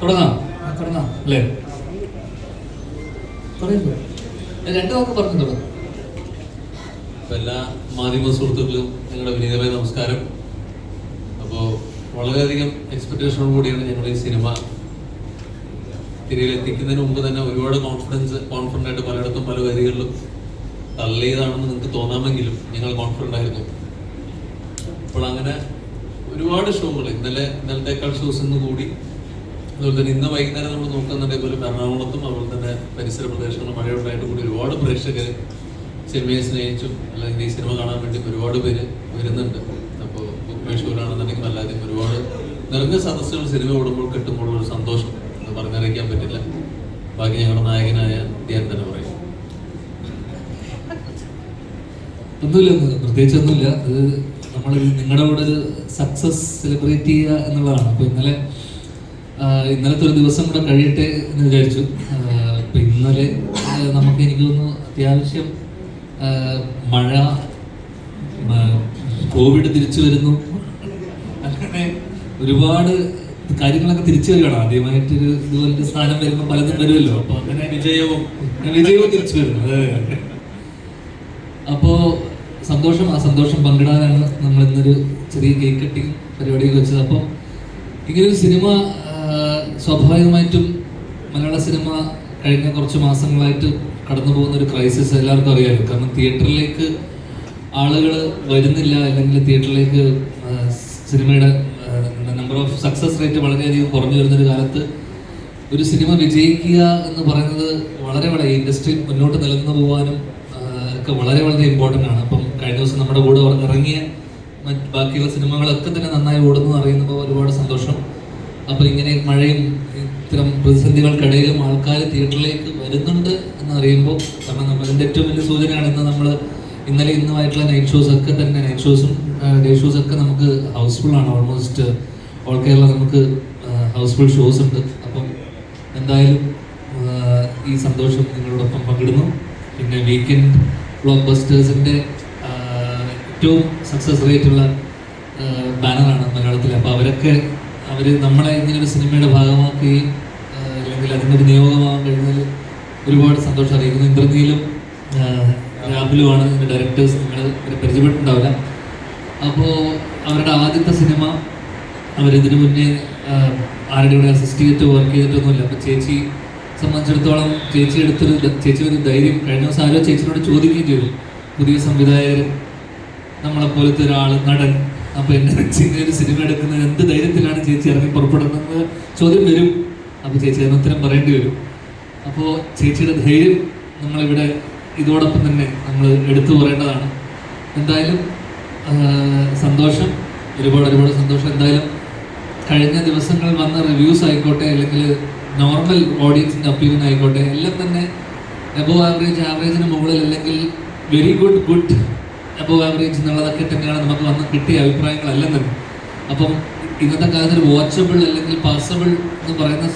തുടങ്ങാം അല്ലേ? രണ്ടു വാക്ക് പറഞ്ഞു തുടങ്ങാം. എല്ലാ മാധ്യമ സുഹൃത്തുക്കളും ഞങ്ങളുടെ വിനീതമായ നമസ്കാരം. അപ്പോൾ വളരെയധികം എക്സ്പെക്ടേഷനോട് കൂടിയാണ് ഞങ്ങൾ ഈ സിനിമ തിരിയിലെത്തിക്കുന്നതിന് മുമ്പ് തന്നെ ഒരുപാട് കോൺഫിഡൻ്റ് ആയിട്ട് പലയിടത്തും പല വരികളിലും തള്ളിയതാണെന്ന് നിങ്ങൾക്ക് തോന്നാമെങ്കിലും ഞങ്ങൾ കോൺഫിഡൻ്റ് ആയിരുന്നു. അപ്പോൾ അങ്ങനെ ഒരുപാട് ഷോകൾ ഇന്നലത്തേക്കാൾ ഷോസ് ഇന്ന് കൂടി. അതുപോലെ തന്നെ ഇന്ന് വൈകുന്നേരം നമ്മൾ നോക്കുന്നുണ്ടെങ്കിൽ പോലും എറണാകുളത്തും അതുപോലെ തന്നെ പരിസര പ്രദേശങ്ങളും മഴയുണ്ടായിട്ട് കൂടി ഒരുപാട് പ്രേക്ഷകർ സിനിമയെ സ്നേഹിച്ചും അല്ലെങ്കിൽ ഈ സിനിമ കാണാൻ വേണ്ടി ഒരുപാട് പേര് വരുന്നുണ്ട്. അപ്പോൾ ബുക്ക് മൈ ഷോയിലാണെന്നുണ്ടെങ്കിൽ അല്ലാതെ ഒരുപാട് നിറഞ്ഞ സദസ്സുകൾ സിനിമ ഓടുമ്പോൾ കിട്ടുമ്പോൾ ഒരു സന്തോഷം എന്ന് പറഞ്ഞറിയിക്കാൻ പറ്റില്ല. ബാക്കി ഞങ്ങളുടെ നായകനായ ധ്യാൻ തന്നെ പറയും. ഒന്നുമില്ല, പ്രത്യേകിച്ചൊന്നുമില്ല. അത് നമ്മൾ നിങ്ങളുടെ കൂടെ ഒരു സക്സസ് സെലിബ്രേറ്റ് ചെയ്യുക എന്നുള്ളതാണ്. അപ്പോൾ ഇന്നലത്തെ ഒരു ദിവസം കൂടെ കഴിയട്ടെ എന്ന് വിചാരിച്ചു. അപ്പം ഇന്നലെ നമുക്ക് എനിക്ക് തോന്നുന്നു അത്യാവശ്യം മഴ, കോവിഡ് തിരിച്ചു വരുന്നു, അങ്ങനെ ഒരുപാട് കാര്യങ്ങളൊക്കെ തിരിച്ചു വരികയാണ്. ആദ്യമായിട്ടൊരു ഇതുപോലത്തെ സ്ഥാനം വരുമ്പോൾ പലതും വരുമല്ലോ. അപ്പോൾ അങ്ങനെ വിജയവും തിരിച്ചു വരുന്നു. അതെ. അപ്പോൾ സന്തോഷം, ആ സന്തോഷം പങ്കിടാനാണ് നമ്മൾ ഇന്നൊരു ചെറിയ കേക്ക് കട്ടിങ് പരിപാടിയൊക്കെ വെച്ചത്. അപ്പം ഇങ്ങനൊരു സിനിമ സ്വാഭാവികമായിട്ടും മലയാള സിനിമ കഴിഞ്ഞ കുറച്ച് മാസങ്ങളായിട്ട് കടന്നു പോകുന്ന ഒരു ക്രൈസിസ് എല്ലാവർക്കും അറിയാമല്ലോ. കാരണം തിയേറ്ററിലേക്ക് ആളുകൾ വരുന്നില്ല, അല്ലെങ്കിൽ തിയേറ്ററിലേക്ക് സിനിമയുടെ നമ്പർ ഓഫ് സക്സസ് റേറ്റ് വളരെയധികം കുറഞ്ഞു വരുന്നൊരു കാലത്ത് ഒരു സിനിമ വിജയിക്കുക എന്ന് പറയുന്നത് വളരെ ഇൻഡസ്ട്രി മുന്നോട്ട് നിലനിന്ന് പോകാനും ഒക്കെ വളരെ ഇമ്പോർട്ടൻ്റ് ആണ്. അപ്പം കഴിഞ്ഞ ദിവസം നമ്മുടെ കൂടെ ഇറങ്ങിയ ബാക്കിയുള്ള സിനിമകളൊക്കെ തന്നെ നന്നായി ഓടുന്നു അറിയുമ്പോൾ ഒരുപാട് സന്തോഷം. അപ്പോൾ ഇങ്ങനെ മഴയും ഇത്തരം പ്രതിസന്ധികൾക്കിടയിലും ആൾക്കാർ തിയേറ്ററിലേക്ക് വരുന്നുണ്ട് എന്ന് അറിയുമ്പോൾ, കാരണം നമ്മളതിൻ്റെ ഏറ്റവും വലിയ സൂചനയാണ് ഇന്നലെ ഇന്നുമായിട്ടുള്ള നൈറ്റ് ഷോസും ഡേ ഷോസ് ഒക്കെ നമുക്ക് ഹൗസ്ഫുള്ളാണ്. ഓൾമോസ്റ്റ് ഓൾ കേരള നമുക്ക് ഹൗസ്ഫുൾ ഷോസ് ഉണ്ട്. അപ്പം എന്തായാലും ഈ സന്തോഷം നിങ്ങളോടൊപ്പം പങ്കിടുന്നു. പിന്നെ വീക്കെൻഡ് ബ്ലോക്ക് ബസ്റ്റേഴ്സിൻ്റെ ഏറ്റവും സക്സസ് റേറ്റുള്ള ബാനറാണ് മലയാളത്തിൽ. അപ്പോൾ അവർ നമ്മളെ ഇങ്ങനൊരു സിനിമയുടെ ഭാഗമാക്കുകയും അല്ലെങ്കിൽ അതിനൊരു നിയോഗമാകാൻ കഴിഞ്ഞാൽ ഒരുപാട് സന്തോഷം അറിയിക്കുന്നു. ഇന്ദ്രനീലും രാഹുലുമാണ് ഇതിൻ്റെ ഡയറക്ടേഴ്സ്. നിങ്ങൾ പരിചയപ്പെട്ടിട്ടുണ്ടാവില്ല. അപ്പോൾ അവരുടെ ആദ്യത്തെ സിനിമ അവരിതിനു മുന്നേ ആരുടെ കൂടെ അസിസ്റ്റ് ചെയ്തിട്ട് വർക്ക് ചെയ്തിട്ടൊന്നുമില്ല. അപ്പോൾ ചേച്ചി സംബന്ധിച്ചിടത്തോളം ചേച്ചി ഒരു ധൈര്യം. കഴിഞ്ഞ ദിവസം ആരോ ചേച്ചിയോട് ചോദിക്കുകയും ചെയ്തു, പുതിയ സംവിധായകർ, നമ്മളെപ്പോലത്തെ ഒരാൾ, നടൻ, അപ്പോൾ എന്നെ വെച്ച് ഒരു സിനിമ എടുക്കുന്നത് എന്ത് ധൈര്യത്തിലാണ് ചേച്ചി ഇറങ്ങി പുറപ്പെടുന്നത് ചോദ്യം വരും. അപ്പോൾ ചേച്ചി അതിന് ഉത്തരം പറയേണ്ടി വരും. അപ്പോൾ ചേച്ചിയുടെ ധൈര്യം നമ്മളിവിടെ ഇതോടൊപ്പം തന്നെ നമ്മൾ എടുത്തു പറയേണ്ടതാണ്. എന്തായാലും സന്തോഷം, ഒരുപാട് സന്തോഷം. എന്തായാലും കഴിഞ്ഞ ദിവസങ്ങളിൽ വന്ന റിവ്യൂസ് ആയിക്കോട്ടെ, അല്ലെങ്കിൽ നോർമൽ ഓഡിയൻസിൻ്റെ ഒപ്പീനിയൻ ആയിക്കോട്ടെ, എല്ലാം തന്നെ എബോവ് ആവറേജിന് മുകളിൽ, അല്ലെങ്കിൽ വെരി ഗുഡ് എബോവ് ആവറേജ് എന്നുള്ളതൊക്കെ തന്നെയാണ് നമുക്ക് വന്ന് കിട്ടിയ അഭിപ്രായങ്ങളെല്ലാം തന്നെ. അപ്പം ഇന്നത്തെ കാലത്ത് ഒരു വാച്ചബിൾ അല്ലെങ്കിൽ പാസബിൾ എന്ന് പറയുന്ന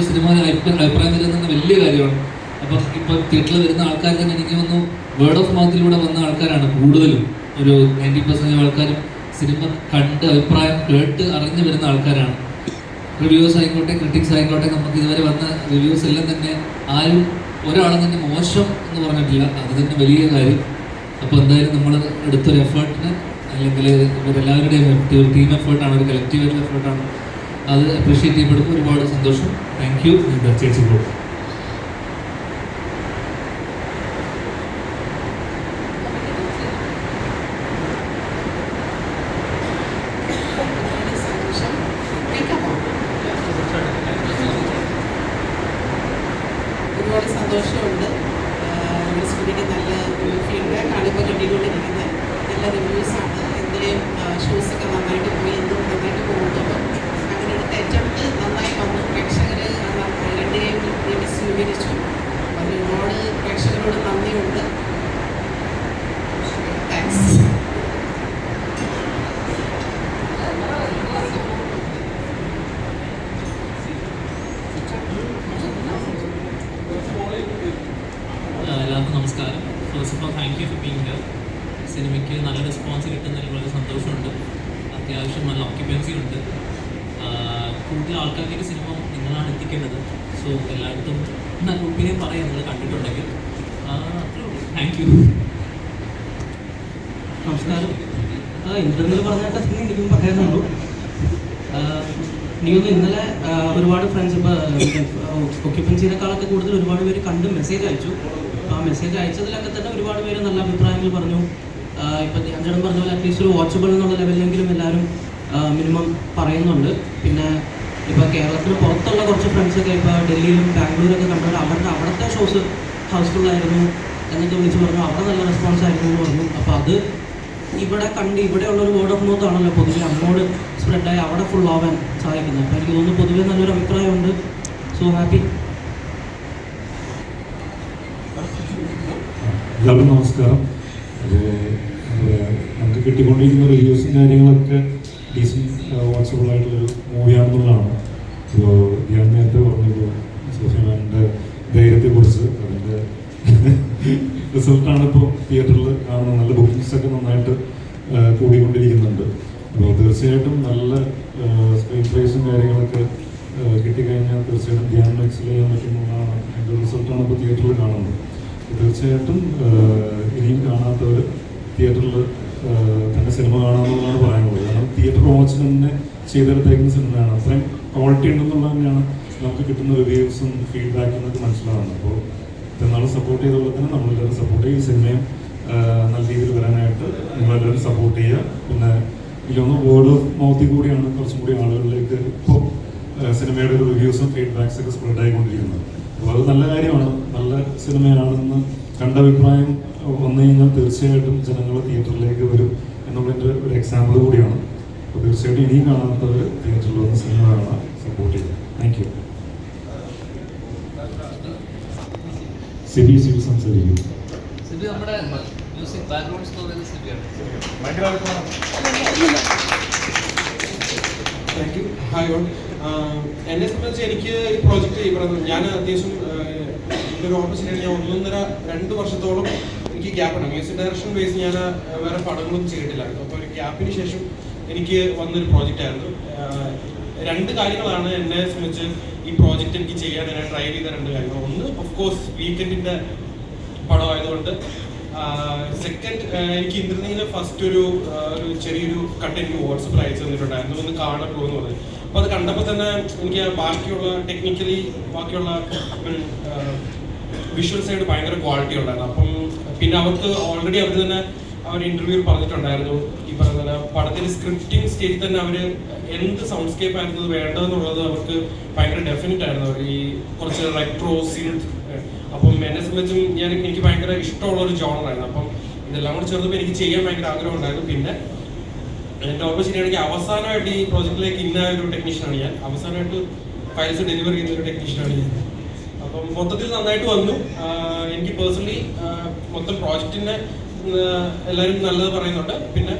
സിനിമ അഭിപ്രായം വരുന്നത് വലിയ കാര്യമാണ്. അപ്പം ഇപ്പം തിയേറ്ററിൽ വരുന്ന ആൾക്കാർ തന്നെ എനിക്ക് തോന്നുന്നു വേർഡ് ഓഫ് മൗത്തിലൂടെ വന്ന ആൾക്കാരാണ് കൂടുതലും. ഒരു 90% ആൾക്കാരും സിനിമ കണ്ട് അഭിപ്രായം കേട്ട് അറിഞ്ഞു വരുന്ന ആൾക്കാരാണ്. റിവ്യൂസ് ആയിക്കോട്ടെ, ക്രിറ്റിക്സ് ആയിക്കോട്ടെ, നമുക്ക് ഇതുവരെ വന്ന റിവ്യൂസ് എല്ലാം തന്നെ ആരും ഒരാളും തന്നെ മോശം എന്ന് പറഞ്ഞിട്ടില്ല. അത് തന്നെ വലിയ കാര്യം. അപ്പോൾ എന്തായാലും നമ്മൾ എടുത്തൊരു എഫേർട്ടിന്, അല്ലെങ്കിൽ ഇവരെല്ലാവരുടെയും ഒരു ടീം എഫേർട്ടാണ്, ഒരു കളക്റ്റീവായിട്ടുള്ള എഫേർട്ടാണ്. അത് അപ്രീഷിയേറ്റ് ചെയ്യപ്പെടുമ്പോൾ ഒരുപാട് സന്തോഷം. Thank you. ചേച്ചി പോകും. ഒരുപാട് സന്തോഷമുണ്ട്. നമ്മുടെ സ്റ്റുഡിയോക്ക് നല്ല ഫീഡ്ബാക്കാണ് ഇപ്പോൾ കിട്ടിക്കൊണ്ടിരിക്കുന്നത്. നല്ല റിവ്യൂസാണ്. എന്തിനേയും ഷോസൊക്കെ നന്നായിട്ട് പോയി, എന്തും നന്നായിട്ട് പോകുന്നു. അങ്ങനെ ഒരു അറ്റംപ്റ്റ് നന്നായി വന്നു. പ്രേക്ഷകർ രണ്ടിനെയും അത്യാവശ്യം നല്ല ഓക്യുപ്പൻസി ഉണ്ട്. കൂടുതൽ ആൾക്കാരിലേക്ക് സിനിമ നിങ്ങളാണ് എത്തിക്കേണ്ടത്. സോ എല്ലായിടത്തും നല്ല ഒപ്പീനിയൻ പറയാം നിങ്ങൾ കണ്ടിട്ടുണ്ടെങ്കിൽ. Thank you. നമസ്കാരം. ഇന്ദ്രനിൽ പറഞ്ഞിട്ട് തന്നെ എനിക്കും പറയാനുള്ളൂ. എനിക്കൊന്ന് ഇന്നലെ ഒരുപാട് ഫ്രണ്ട്സ് ഇപ്പോൾ ഒക്യുപ്പൻസിനേക്കാളൊക്കെ കൂടുതൽ ഒരുപാട് പേര് കണ്ട് മെസ്സേജ് അയച്ചു. ആ മെസ്സേജ് അയച്ചതിലൊക്കെ തന്നെ ഒരുപാട് പേര് നല്ല അഭിപ്രായങ്ങൾ പറഞ്ഞു. ഇപ്പം അഞ്ചേടം പറഞ്ഞ പോലെ അറ്റ്ലീസ്റ്റ് ഒരു വാച്ചബിൾ എന്നുള്ള ലെവലിലെങ്കിലും എല്ലാവരും മിനിമം പറയുന്നുണ്ട്. പിന്നെ ഇപ്പോൾ കേരളത്തിന് പുറത്തുള്ള കുറച്ച് ഫ്രണ്ട്സൊക്കെ ഇപ്പോൾ ഡൽഹിയിലും ബാംഗ്ലൂരൊക്കെ കണ്ടവർ അവിടുത്തെ ഷോസ് ഹൗസ്ഫുള്ളായിരുന്നു എന്നൊക്കെ വിളിച്ച് പറഞ്ഞു. അവിടെ നല്ല റെസ്പോൺസ് ആയിരുന്നു എന്ന് പറഞ്ഞു. അപ്പോൾ അത് ഇവിടെ കണ്ട് ഇവിടെയുള്ളൊരു വേർഡ് ഓഫ് മൗത്ത് ആണല്ലോ പൊതുവെ അങ്ങോട്ട് സ്പ്രെഡായി അവിടെ ഫുൾ ആവാൻ സഹായിക്കുന്നത്. അപ്പോൾ എനിക്ക് തോന്നുന്നു പൊതുവെ നല്ലൊരു അഭിപ്രായമുണ്ട്. So happy. എല്ലാവർക്കും നമസ്കാരം. അപ്പോൾ നമുക്ക് കിട്ടിക്കൊണ്ടിരിക്കുന്ന റിവ്യൂസും കാര്യങ്ങളൊക്കെ ഡീസൻറ്റ് വാച്ചബിൾ ആയിട്ടുള്ളൊരു മൂവിയാണെന്നുള്ളതാണ്. ഇപ്പോൾ ഞാൻ നേരത്തെ പറഞ്ഞപ്പോൾ സോഫിയാൻ്റെ ധൈര്യത്തെക്കുറിച്ച് അതിൻ്റെ റിസൾട്ടാണ് ഇപ്പോൾ തിയേറ്ററിൽ കാണുന്നത്. നല്ല ബുക്കിങ്സൊക്കെ നന്നായിട്ട് കൂടിക്കൊണ്ടിരിക്കുന്നുണ്ട്. അപ്പോൾ തീർച്ചയായിട്ടും നല്ല സ്ക്രീൻ പ്രൈസും കാര്യങ്ങളൊക്കെ കിട്ടിക്കഴിഞ്ഞാൽ തീർച്ചയായിട്ടും ധ്യാനം എക്സൽ ചെയ്യാൻ പറ്റുന്നതാണ്. അതിൻ്റെ റിസൾട്ടാണ് ഇപ്പോൾ തിയേറ്ററിൽ കാണുന്നത്. തീർച്ചയായിട്ടും ഇനിയും കാണാത്തവർ തിയേറ്ററിൽ തന്നെ സിനിമ കാണാമെന്നുള്ളതാണ് പറയാനുള്ളത്. കാരണം തിയേറ്റർ വാച്ച് തന്നെ ചെയ്തെടുത്തേക്കുന്ന സിനിമയാണ്. അത്രയും ക്വാളിറ്റി ഉണ്ടെന്നുള്ളത് തന്നെയാണ് നമുക്ക് കിട്ടുന്ന റിവ്യൂസും ഫീഡ്ബാക്കും എന്നൊക്കെ മനസ്സിലാവുന്നത്. അപ്പോൾ ഇത്രനാളും സപ്പോർട്ട് ചെയ്തതുപോലെ തന്നെ നമ്മളെല്ലാവരും സപ്പോർട്ട് ചെയ്യുക. ഈ സിനിമയും നല്ല രീതിയിൽ വരാനായിട്ട് നിങ്ങളെല്ലാവരും സപ്പോർട്ട് ചെയ്യുക. പിന്നെ എനിക്കൊന്ന് വേർഡ് ഓഫ് മൗത്തിൽ കൂടിയാണ് കുറച്ചും കൂടി ആളുകളിലേക്ക് ഇപ്പോൾ സിനിമയുടെ ഒരു റിവ്യൂസും ഫീഡ്ബാക്സ് ഒക്കെ സ്പ്രെഡ് ആയിക്കൊണ്ടിരിക്കുന്നത്. അപ്പോൾ അത് നല്ല കാര്യമാണ്. നല്ല സിനിമയാണെന്ന് കണ്ട അഭിപ്രായം വന്നു കഴിഞ്ഞാൽ തീർച്ചയായിട്ടും ജനങ്ങൾ തിയേറ്ററിലേക്ക് വരും എന്നുള്ളതിൻ്റെ ഒരു എക്സാമ്പിൾ കൂടിയാണ്. അപ്പോൾ തീർച്ചയായിട്ടും ഇനിയും കാണാത്തവർ തിയേറ്ററിൽ വന്ന് സിനിമ കാണാൻ സപ്പോർട്ട് ചെയ്യും. Thank you. സിബി സംസാരിക്കും. സിബി നമ്മുടെ മ്യൂസിക് ബാക്ക്ഗ്രൗണ്ട് സ്കോർ ചെയ്ത സിബിയാണ്. Thank you. Hi all. എന്നെ സംബന്ധിച്ച് എനിക്ക് ഈ പ്രോജക്റ്റ് ഞാൻ അത്യാവശ്യം ഒരു ഓപ്പർച്യൂണിറ്റി ഞാൻ 1.5-2 വർഷത്തോളം എനിക്ക് ഗ്യാപ്പുണ്ട്. മ്യൂസിക് ഡയറക്ഷൻ ബേസ് ഞാൻ വേറെ പടങ്ങളൊന്നും ചെയ്തിട്ടില്ലായിരുന്നു. അപ്പോൾ ഒരു ഗ്യാപ്പിന് ശേഷം എനിക്ക് വന്നൊരു പ്രോജക്റ്റ് ആയിരുന്നു. 2 കാര്യങ്ങളാണ് എന്നെ സംബന്ധിച്ച് ഈ പ്രോജക്റ്റ് എനിക്ക് ചെയ്യാൻ ഞാൻ ട്രൈ ചെയ്ത 2 കാര്യങ്ങൾ. ഒന്ന് ഓഫ് കോഴ്സ് വീക്കെൻഡിൻ്റെ പടമായതുകൊണ്ട്. സെക്കൻഡ്, എനിക്ക് ഇന്ദ്രനീല ഫസ്റ്റ് ഒരു ചെറിയൊരു കട്ട് എനിക്ക് വാട്സപ്പിൽ അയച്ചു തന്നിട്ടുണ്ടായിരുന്നു, ഒന്ന് കാണുള്ളൂ എന്ന് പറഞ്ഞു. അപ്പോൾ അത് കണ്ടപ്പോൾ തന്നെ എനിക്ക് ബാക്കിയുള്ള ടെക്നിക്കലി ബാക്കിയുള്ള വിഷ്വൽ സൈഡ് ഭയങ്കര ക്വാളിറ്റി ഉണ്ടായിരുന്നു. അപ്പം പിന്നെ അവർക്ക് ഓൾറെഡി അവർ തന്നെ അവർ ഇന്റർവ്യൂവിൽ പറഞ്ഞിട്ടുണ്ടായിരുന്നു, ഈ പറഞ്ഞ പോലെ പടത്തിന്റെ സ്ക്രിപ്റ്റിംഗ് സ്റ്റേജിൽ തന്നെ അവർ എന്ത് സൗണ്ട്സ്കേപ്പ് ആയിരുന്നു വേണ്ടതെന്നുള്ളത് അവർക്ക് ഭയങ്കര ഡെഫിനറ്റ് ആയിരുന്നു. അവർ ഈ കുറച്ച് റെട്രോ സീൻസ്. അപ്പം എന്നെ സംബന്ധിച്ചും എനിക്ക് ഭയങ്കര ഇഷ്ടമുള്ള ഒരു ജോണറായിരുന്നു. അപ്പം ഇതെല്ലാം കൂടെ ചേർന്നപ്പോൾ എനിക്ക് ചെയ്യാൻ ഭയങ്കര ആഗ്രഹം ഉണ്ടായിരുന്നു. പിന്നെ എൻ്റെ ഓർമ്മ ശരിയാണെങ്കിൽ അവസാനമായിട്ട് ഈ പ്രോജക്റ്റിലേക്ക് ഇന്ന ഒരു ടെക്നീഷ്യനാണ് ഞാൻ. അവസാനമായിട്ട് ഫയൽസ് ഡെലിവർ ചെയ്യുന്ന ഒരു ടെക്നീഷ്യനാണ് ഞാൻ. അപ്പം മൊത്തത്തിൽ നന്നായിട്ട് വന്നു. എനിക്ക് പേഴ്സണലി മൊത്തം പ്രോജക്റ്റിൻ്റെ എല്ലാവരും നല്ലത് പറയുന്നുണ്ട്. പിന്നെ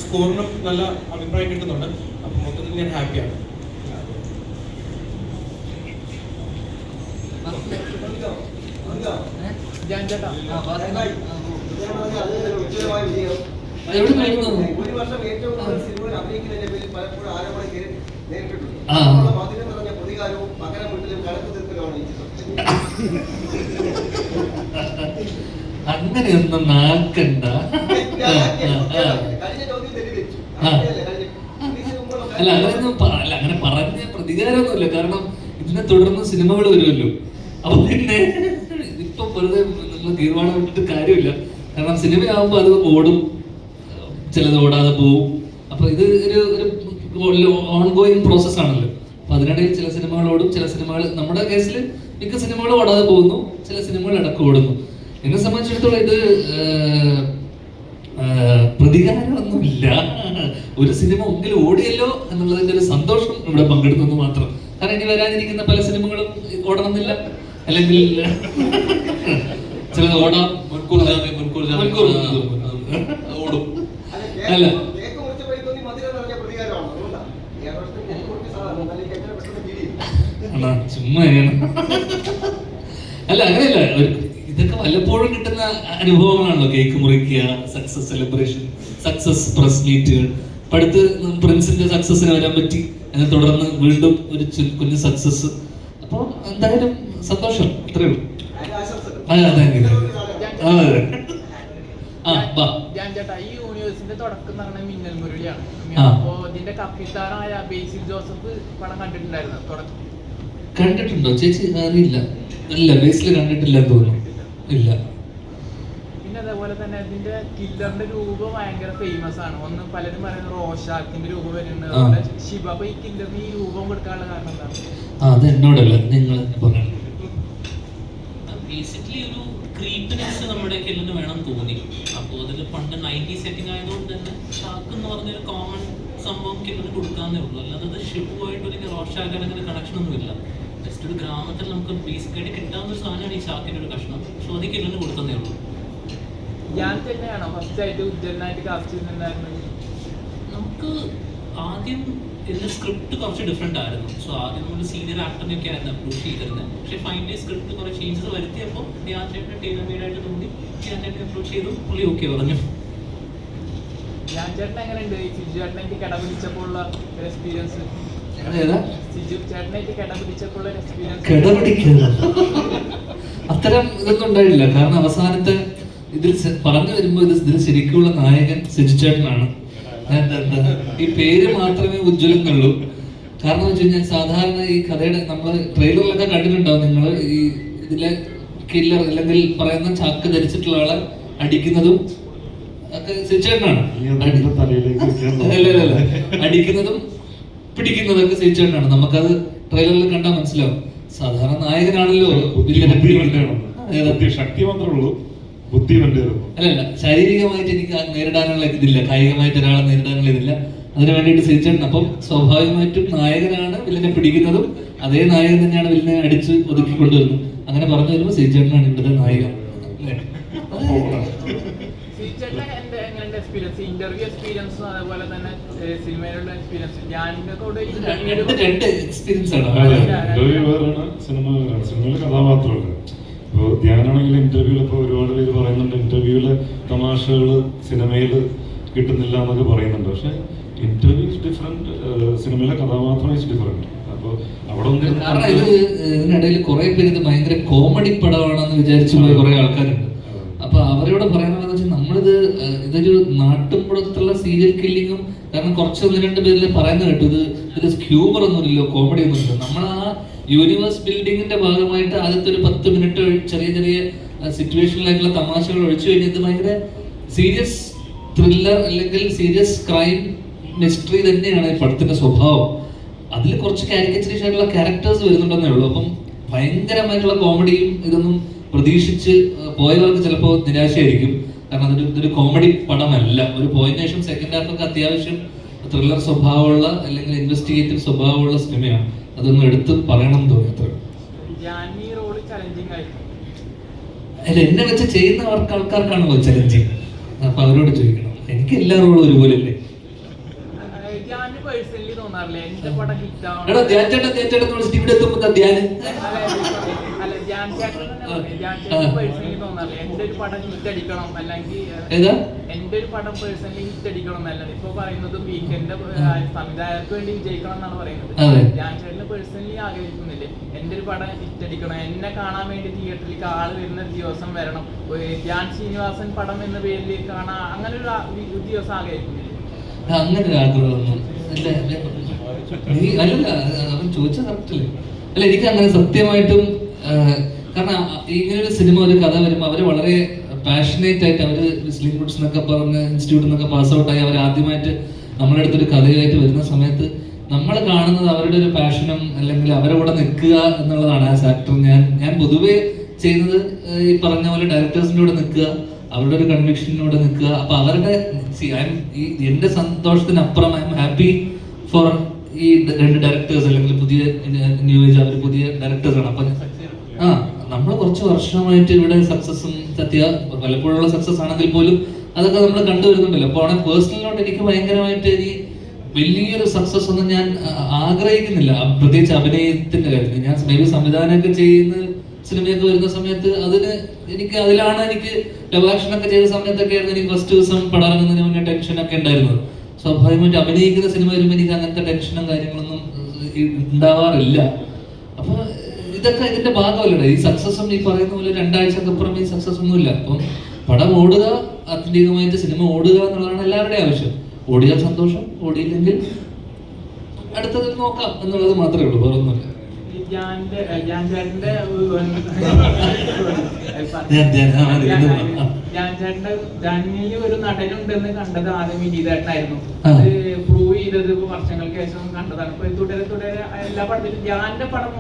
സ്കോറിനും നല്ല അഭിപ്രായം കിട്ടുന്നുണ്ട്. അപ്പം മൊത്തത്തിൽ ഞാൻ ഹാപ്പിയാണ്. ഒരു വർഷം ഏറ്റവും കൂടുതൽ സിനിമയിൽ അഭിനയിക്കുന്നതിന്റെ പേരിൽ പലപ്പോഴും ആരോപണം നേരിട്ടിട്ടുണ്ട്. മധുരം നിറഞ്ഞ പ്രതികാരവും മകരം വീട്ടിലും കണക്ക് തീർക്കലുമാണ് ഈ ചിത്രം. അങ്ങനെയൊന്നും നാക്കണ്ട. കഴിഞ്ഞ ചോദ്യം തെറ്റിദ്ധരിച്ചു. അല്ല അങ്ങനെ പറഞ്ഞ പ്രതികാരമൊന്നുമില്ല. കാരണം ഇതിനെ തുടർന്ന് സിനിമകൾ വരുമല്ലോ. അപ്പൊ പിന്നെ ഇപ്പൊ വെറുതെ നമ്മൾ തീരുമാനം വിട്ടിട്ട് കാര്യമില്ല. കാരണം സിനിമയാകുമ്പോൾ അത് ഓടും, ചിലത് ഓടാതെ പോവും. അപ്പൊ ഇത് ഒരു ഓൺഗോയിങ് പ്രോസസ് ആണല്ലോ. അപ്പൊ അതിനിടയിൽ ചില സിനിമകൾ ഓടും, ചില സിനിമകൾ, നമ്മുടെ കേസിൽ മിക്ക സിനിമകളും ഓടാതെ പോകുന്നു, ചില സിനിമകൾ ഇടക്ക് ഓടുന്നു. എന്നെ സംബന്ധിച്ചിടത്തോളം ഇത് പ്രതികാരമൊന്നുമില്ല. ഒരു സിനിമ ഒന്നിലും ഓടിയല്ലോ എന്നുള്ളതിന്റെ ഒരു സന്തോഷം ഇവിടെ പങ്കെടുത്തെന്ന് മാത്രം. കാരണം ഇനി വരാനിരിക്കുന്ന പല സിനിമകളും ഓടണമെന്നില്ല, അല്ലെങ്കിൽ ചിലത് ഓടാം, മുൻകൂർ ഓടും. അല്ല ചുമ്മാ അല്ല അങ്ങനെയല്ല. ഇതൊക്കെ വല്ലപ്പോഴും കിട്ടുന്ന അനുഭവങ്ങളാണല്ലോ. കേക്ക് മുറിക്കുക, സക്സസ് സെലിബ്രേഷൻ, സക്സസ് പ്രസ് മീറ്റുകൾ, അപ്പൊ അടുത്ത് പ്രിൻസിന്റെ സക്സസിന് വരാൻ പറ്റി, അതിനെ തുടർന്ന് വീണ്ടും ഒരു കുഞ്ഞു സക്സസ്. അപ്പോൾ എന്തായാലും സന്തോഷം, അത്രേ ഉള്ളൂ. ഈ യൂണിവേഴ്സിന്റെ തുടക്കം എന്ന് പറഞ്ഞാൽ മിന്നൽ മുരളിയാണ്. അപ്പോ ഇതിന്റെ കപ്പിത്താനായ ബേസിൽ ജോസഫ് പടം കണ്ടിട്ടുണ്ടായിരുന്നു തുടക്കം? കണ്ടിട്ടുണ്ടോ ചേച്ചി? അറിയില്ല, ഇല്ല ബേസിൽ കണ്ടിട്ടില്ല തോന്നുന്നു, ഇല്ല. പിന്നെ അതേപോലെ തന്നെ ഇതിന്റെ കില്ലറിന്റെ രൂപം ഭയങ്കര ഫേമസ് ആണ്. ഒന്ന് പലരും പറയുന്നത് റോഷാക്കിന്റെ രൂപം വരുന്നുണ്ട്, ശിവ. അപ്പൊ ഈ കില്ലറിന് ഈ രൂപം കൊടുക്കാനുള്ള കാരണം എന്താണ്? അത് എന്നോടല്ല, നിങ്ങൾ പറഞ്ഞു. ബേസിക്കലി ഒരു ക്രീപ്പിനെസ് നമ്മുടെ കില്ലിന് വേണം തോന്നി. അപ്പോൾ അതിൽ പണ്ട് 90s സെറ്റിംഗ് ആയതുകൊണ്ട് തന്നെ ഷാക്ക് എന്ന് പറഞ്ഞൊരു കോമൺ സംഭവം കില്ലിന് കൊടുക്കാന്നേ ഉള്ളൂ. അല്ലാതെ അത് ഷിപ്പുമായിട്ട് ഒരു റോഷാക്കാൻ അങ്ങനെ കണക്ഷൻ ഒന്നുമില്ല. ജസ്റ്റ് ഒരു ഗ്രാമത്തിൽ നമുക്ക് ബേസിക്കായിട്ട് കിട്ടാവുന്ന ഒരു സാധനമാണ് ഈ ഷാക്കിന്റെ ഒരു കഷ്ണം. സോ അത് കില്ലിന് കൊടുക്കുന്നേ ഉള്ളൂ. ഞാൻ തന്നെയാണോ ഫസ്റ്റ് ആയിട്ട് ഉജ്ജലനായിട്ട് കാസ്റ്റ് ചെയ്തിട്ടുണ്ടായിരുന്നത്? നമുക്ക് ആദ്യം ഇതിന്റെ സ്ക്രിപ്റ്റ് കുറച്ച് ഡിഫറെന്റ് ആയിരുന്നു. സോ ആദ്യം നമ്മൾ സീനിയർ ആക്ടറിനൊക്കെ ആയിരുന്നു അപ്രോച്ച് ചെയ്തിരുന്നത്. പക്ഷേ ഫൈനലി സ്ക്രിപ്റ്റ് കുറെ ചേഞ്ചസ് വരുത്തിയപ്പോൾ ധ്യാൻ ചേട്ടനെ ടൈലർ മെയ്ഡ് ആയിട്ട് തോന്നി. ധ്യാൻ ചേട്ടനെ അപ്രോച്ച് ചെയ്തു, പുള്ളി ഓക്കെ പറഞ്ഞു. ധ്യാൻ ചേട്ടൻ എങ്ങനെയുണ്ട് ഈ സിജു ചേട്ടനായിട്ട് കിടപിടിച്ചപ്പോൾ ഉള്ള ഒരു എക്സ്പീരിയൻസ്? സിജു ചേട്ടനായിട്ട് കിടപിടിച്ചപ്പോൾ ഉള്ള എക്സ്പീരിയൻസ്? അത്തരം ഇതൊന്നും ഉണ്ടായില്ല. കാരണം അവസാനത്തെ ഇതിൽ പറഞ്ഞു വരുമ്പോൾ ഇതിൽ ശരിക്കുള്ള നായകൻ സിജു ചേട്ടനാണ്. ഈ പേര് മാത്രമേ ഉജ്ജ്വലങ്ങളുള്ളൂ. കാരണം എന്ന് വെച്ച് കഴിഞ്ഞാൽ സാധാരണ ഈ കഥയുടെ നമ്മൾ ട്രെയിലറിലൊക്കെ കണ്ടിട്ടുണ്ടാവും നിങ്ങൾ, ഈ ഇതിലെ കില്ലർ അല്ലെങ്കിൽ പറയുന്ന ചാക്ക് ധരിച്ചിട്ടുള്ള ആളെ അടിക്കുന്നതും ഒക്കെ സിജുചേട്ടനാണ്. അല്ല അടിക്കുന്നതും പിടിക്കുന്നതൊക്കെ സിജുചേട്ടനാണ്. നമുക്കത് ട്രെയിലറിൽ കണ്ടാൽ മനസ്സിലാവും. സാധാരണ നായകനാണല്ലോ ശക്തി മാത്രമേ ഉള്ളൂ, ബുദ്ധി അല്ലല്ല, ശാരീരികമായിട്ട് എനിക്ക് നേരിടാനുള്ള ഇതില്ല, കായികമായിട്ട് ഒരാളെ നേരിടാനുള്ള ഇതില്ല. അതിനു വേണ്ടിയിട്ട് സിജുചേട്ടൻ. അപ്പം സ്വാഭാവികമായിട്ടും നായകനാണ് വില്ലനെ പിടിക്കുന്നതും അതേ നായകൻ തന്നെയാണ് വില്ലനെ അടിച്ച് ഒതുക്കി കൊണ്ടുവരുന്നത്. അങ്ങനെ പറഞ്ഞു വരുമ്പോൾ സിജുചേട്ടനാണ് ഇവിടുത്തെ നായകൻ. ഇന്റർവ്യൂ എക്സ്പീരിയൻസും അതേപോലെ തന്നെ സിനിമയിലുള്ള എക്സ്പീരിയൻസ് രണ്ട് എക്സ്പീരിയൻസ് ആണ്. സിനിമയിലെ കഥാപാത്രമല്ല. ഇപ്പോൾ ധ്യാനാണെങ്കിൽ ഇന്റർവ്യൂവിൽ ഇപ്പോൾ ഒരുപാട് പേര് പറയുന്നുണ്ട്, ഇന്റർവ്യൂവിലെ തമാശകൾ സിനിമയിൽ കിട്ടുന്നില്ല എന്നൊക്കെ പറയുന്നുണ്ട്. പക്ഷെ ഇന്റർവ്യൂ ഇസ് ഡിഫറെന്റ്, സിനിമയിലെ കഥാപാത്രം ഇസ് ഡിഫറെന്റ്. അപ്പോൾ അവിടെ കാരണം ഇതിനിടയിൽ കുറെ പേര് ഇത് ഭയങ്കര കോമഡി പടമാണെന്ന് വിചാരിച്ചു പോയ കുറെ ആൾക്കാരുണ്ട്. അപ്പൊ അവരോട് പറയാനുള്ളത് വെച്ചാൽ നമ്മളിത് ഇതൊരു നാട്ടുമ്പുറത്തുള്ള സീരിയൽ കില്ലിങ്ങും, കാരണം കുറച്ച് ഒന്ന് രണ്ട് പേരിൽ പറയുന്നത് കേട്ടു ഇത് ഹ്യൂമർ ഒന്നുമില്ലല്ലോ, കോമഡി ഒന്നുമില്ല. നമ്മൾ ആ യൂണിവേഴ്സ് ബിൽഡിങ്ങിന്റെ ഭാഗമായിട്ട് ആദ്യത്തെ ഒരു 10 മിനിറ്റ് ചെറിയ ചെറിയ സിറ്റുവേഷനിലായിട്ടുള്ള തമാശകൾ ഒഴിച്ചു കഴിഞ്ഞാൽ ഇത് ഭയങ്കര സീരിയസ് ത്രില്ലർ അല്ലെങ്കിൽ സീരിയസ് ക്രൈം മിസ്റ്ററി തന്നെയാണ് ഈ പടത്തിന്റെ സ്വഭാവം. അതിൽ കുറച്ച് കാരിക്കച്ചറിഷ് ആയിട്ടുള്ള ക്യാരക്ടേഴ്സ് വരുന്നുണ്ടെന്നേ ഉള്ളൂ. അപ്പം ഭയങ്കരമായിട്ടുള്ള കോമഡിയും ഇതൊന്നും പ്രതീക്ഷിച്ച് പോയവർക്ക് ചിലപ്പോൾ നിരാശയായിരിക്കും. കാരണം ഇതൊരു കോമഡി പടമല്ല. ഒരു പോയിന്റ് ശേഷം സെക്കൻഡ് ഹാഫൊക്കെ അത്യാവശ്യം ത്രില്ലർ സ്വഭാവമുള്ള അല്ലെങ്കിൽ ഇൻവെസ്റ്റിഗേറ്റീവ് സ്വഭാവമുള്ള സിനിമയാണ്. അതൊന്നും എടുത്ത് പറയണം എന്ന് തോന്നി. അത്ര അല്ല, എന്നെ വെച്ച് ചെയ്യുന്ന ആൾക്കാർക്കാണല്ലോ ചലഞ്ചിങ്. അപ്പൊ അവരോട് ചോദിക്കണം, എനിക്ക് എല്ലാ റോളും ഒരുപോലെ അല്ലേ? എടാ ധ്യാൻ ചേട്ടൻ വിളിച്ചിട്ട് ഇവിടെ എത്തുമ്പോ ധ്യാൻ എന്റെ ഒരു പടം ഹിറ്റ് അടിക്കണം അല്ലെങ്കിൽ ഇപ്പൊ പറയുന്നത് വീക്കെൻഡ് സംവിധായകർക്ക് വേണ്ടി വിജയിക്കണം എന്നാണ് പറയുന്നത്. ധ്യാൻ ചേട്ടന് പേഴ്സണലി ആഗ്രഹിക്കുന്നില്ലേ എന്റെ ഒരു പടം ഹിറ്റ് അടിക്കണം, എന്നെ കാണാൻ വേണ്ടി തിയേറ്ററിലേക്ക് ആള് വരുന്ന ദിവസം വരണം, ധ്യാൻ ശ്രീനിവാസൻ പടം എന്ന പേരിൽ കാണാൻ, അങ്ങനെ ഒരു ദിവസം ആഗ്രഹിക്കുന്നില്ലേ? അങ്ങനെ ഒരു ആഗ്രഹമൊന്നും അല്ലല്ല, അവൻ ചോദിച്ച കറക്റ്റല്ലേ? അല്ല, എനിക്ക് അങ്ങനെ സത്യമായിട്ടും, കാരണം ഇങ്ങനൊരു സിനിമ ഒരു കഥ വരുമ്പോൾ അവര് വളരെ പാഷനേറ്റ് ആയിട്ട് അവര് മുസ്ലിം ഗുഡ്സ് എന്നൊക്കെ പറഞ്ഞ ഇൻസ്റ്റിറ്റ്യൂട്ടിൽ നിന്നൊക്കെ പാസ് ഔട്ടായി അവർ ആദ്യമായിട്ട് നമ്മുടെ അടുത്തൊരു കഥയായിട്ട് വരുന്ന സമയത്ത് നമ്മൾ കാണുന്നത് അവരുടെ ഒരു പാഷനും അല്ലെങ്കിൽ അവരുടെ കൂടെ നിൽക്കുക എന്നുള്ളതാണ് ആസ് ആക്ടർ. ഞാൻ പൊതുവെ ചെയ്യുന്നത് ഈ പറഞ്ഞ പോലെ ഡയറക്ടേഴ്സിൻ്റെ കൂടെ നിൽക്കുക, അവരുടെ ഒരു കൺവിക്ഷനിലൂടെ നിൽക്കുക. അപ്പൊ അവരുടെ എന്റെ സന്തോഷത്തിനപ്പുറം ഐ എം ഹാപ്പി ഫോർ ഈ രണ്ട് ഡയറക്ടേഴ്സ് അല്ലെങ്കിൽ പുതിയ ന്യൂ ഏജ് അവർ പുതിയ ഡയറക്ടേഴ്സാണ്. അപ്പൊ നമ്മൾ കുറച്ച് വർഷമായിട്ട് ഇവിടെ സക്സസും പലപ്പോഴുള്ള സക്സസ് ആണെങ്കിൽ പോലും അതൊക്കെ നമ്മൾ കണ്ടുവരുന്നുണ്ടല്ലോ. അപ്പോൾ ആണ് പേഴ്സണലിനോട്ട് എനിക്ക് ഭയങ്കരമായിട്ട് ഇനി വലിയൊരു സക്സസ് ഒന്നും ഞാൻ ആഗ്രഹിക്കുന്നില്ല, പ്രത്യേകിച്ച് അഭിനയത്തിന്റെ കാര്യത്തിൽ. ഞാൻ മേ ബി സംവിധാനമൊക്കെ ചെയ്യുന്ന സിനിമയൊക്കെ വരുന്ന സമയത്ത് അതിലാണ് എനിക്ക് ലവാക്ഷനൊക്കെ ചെയ്ത സമയത്തൊക്കെ ആയിരുന്നു എനിക്ക് ഫസ്റ്റ് ദിവസം പടം ഇറങ്ങുന്നതിന് മുന്നേ ടെൻഷനൊക്കെ ഉണ്ടായിരുന്നത്. സോ സ്വാഭാവികമായിട്ട് അഭിനയിക്കുന്ന സിനിമ വരുമ്പോൾ എനിക്ക് അങ്ങനത്തെ ടെൻഷനും കാര്യങ്ങളൊന്നും ഉണ്ടാവാറില്ല. അപ്പൊ ഇതൊക്കെ ഇതിന്റെ ഭാഗമല്ലേ. ഈ സക്സസും ഈ പറയുന്ന പോലെ 2 ആഴ്ചക്കപ്പുറം ഈ സക്സസ് ഒന്നുമില്ല. അപ്പം പടം ഓടുക, ആത്യന്തികമായിട്ട് സിനിമ ഓടുക എന്നുള്ളതാണ് എല്ലാവരുടെയും ആവശ്യം. ഓടിയാൽ സന്തോഷം, ഓടിയില്ലെങ്കിൽ അടുത്തത് നോക്കാം എന്നുള്ളത് മാത്രമേ ഉള്ളൂ, വേറെ ഒന്നുമില്ല. ജാനിയിൽ ഒരു നടനുണ്ടെന്ന് കണ്ടത് ആദ്യം വിനീതേട്ടനായിരുന്നു. അത് പ്രൂവ് ചെയ്തത് വർഷങ്ങൾക്ക് ശേഷം കണ്ടതാണ്. ഇപ്പൊ തുടരെ എല്ലാ പടത്തിലും ജാന്റെ പടം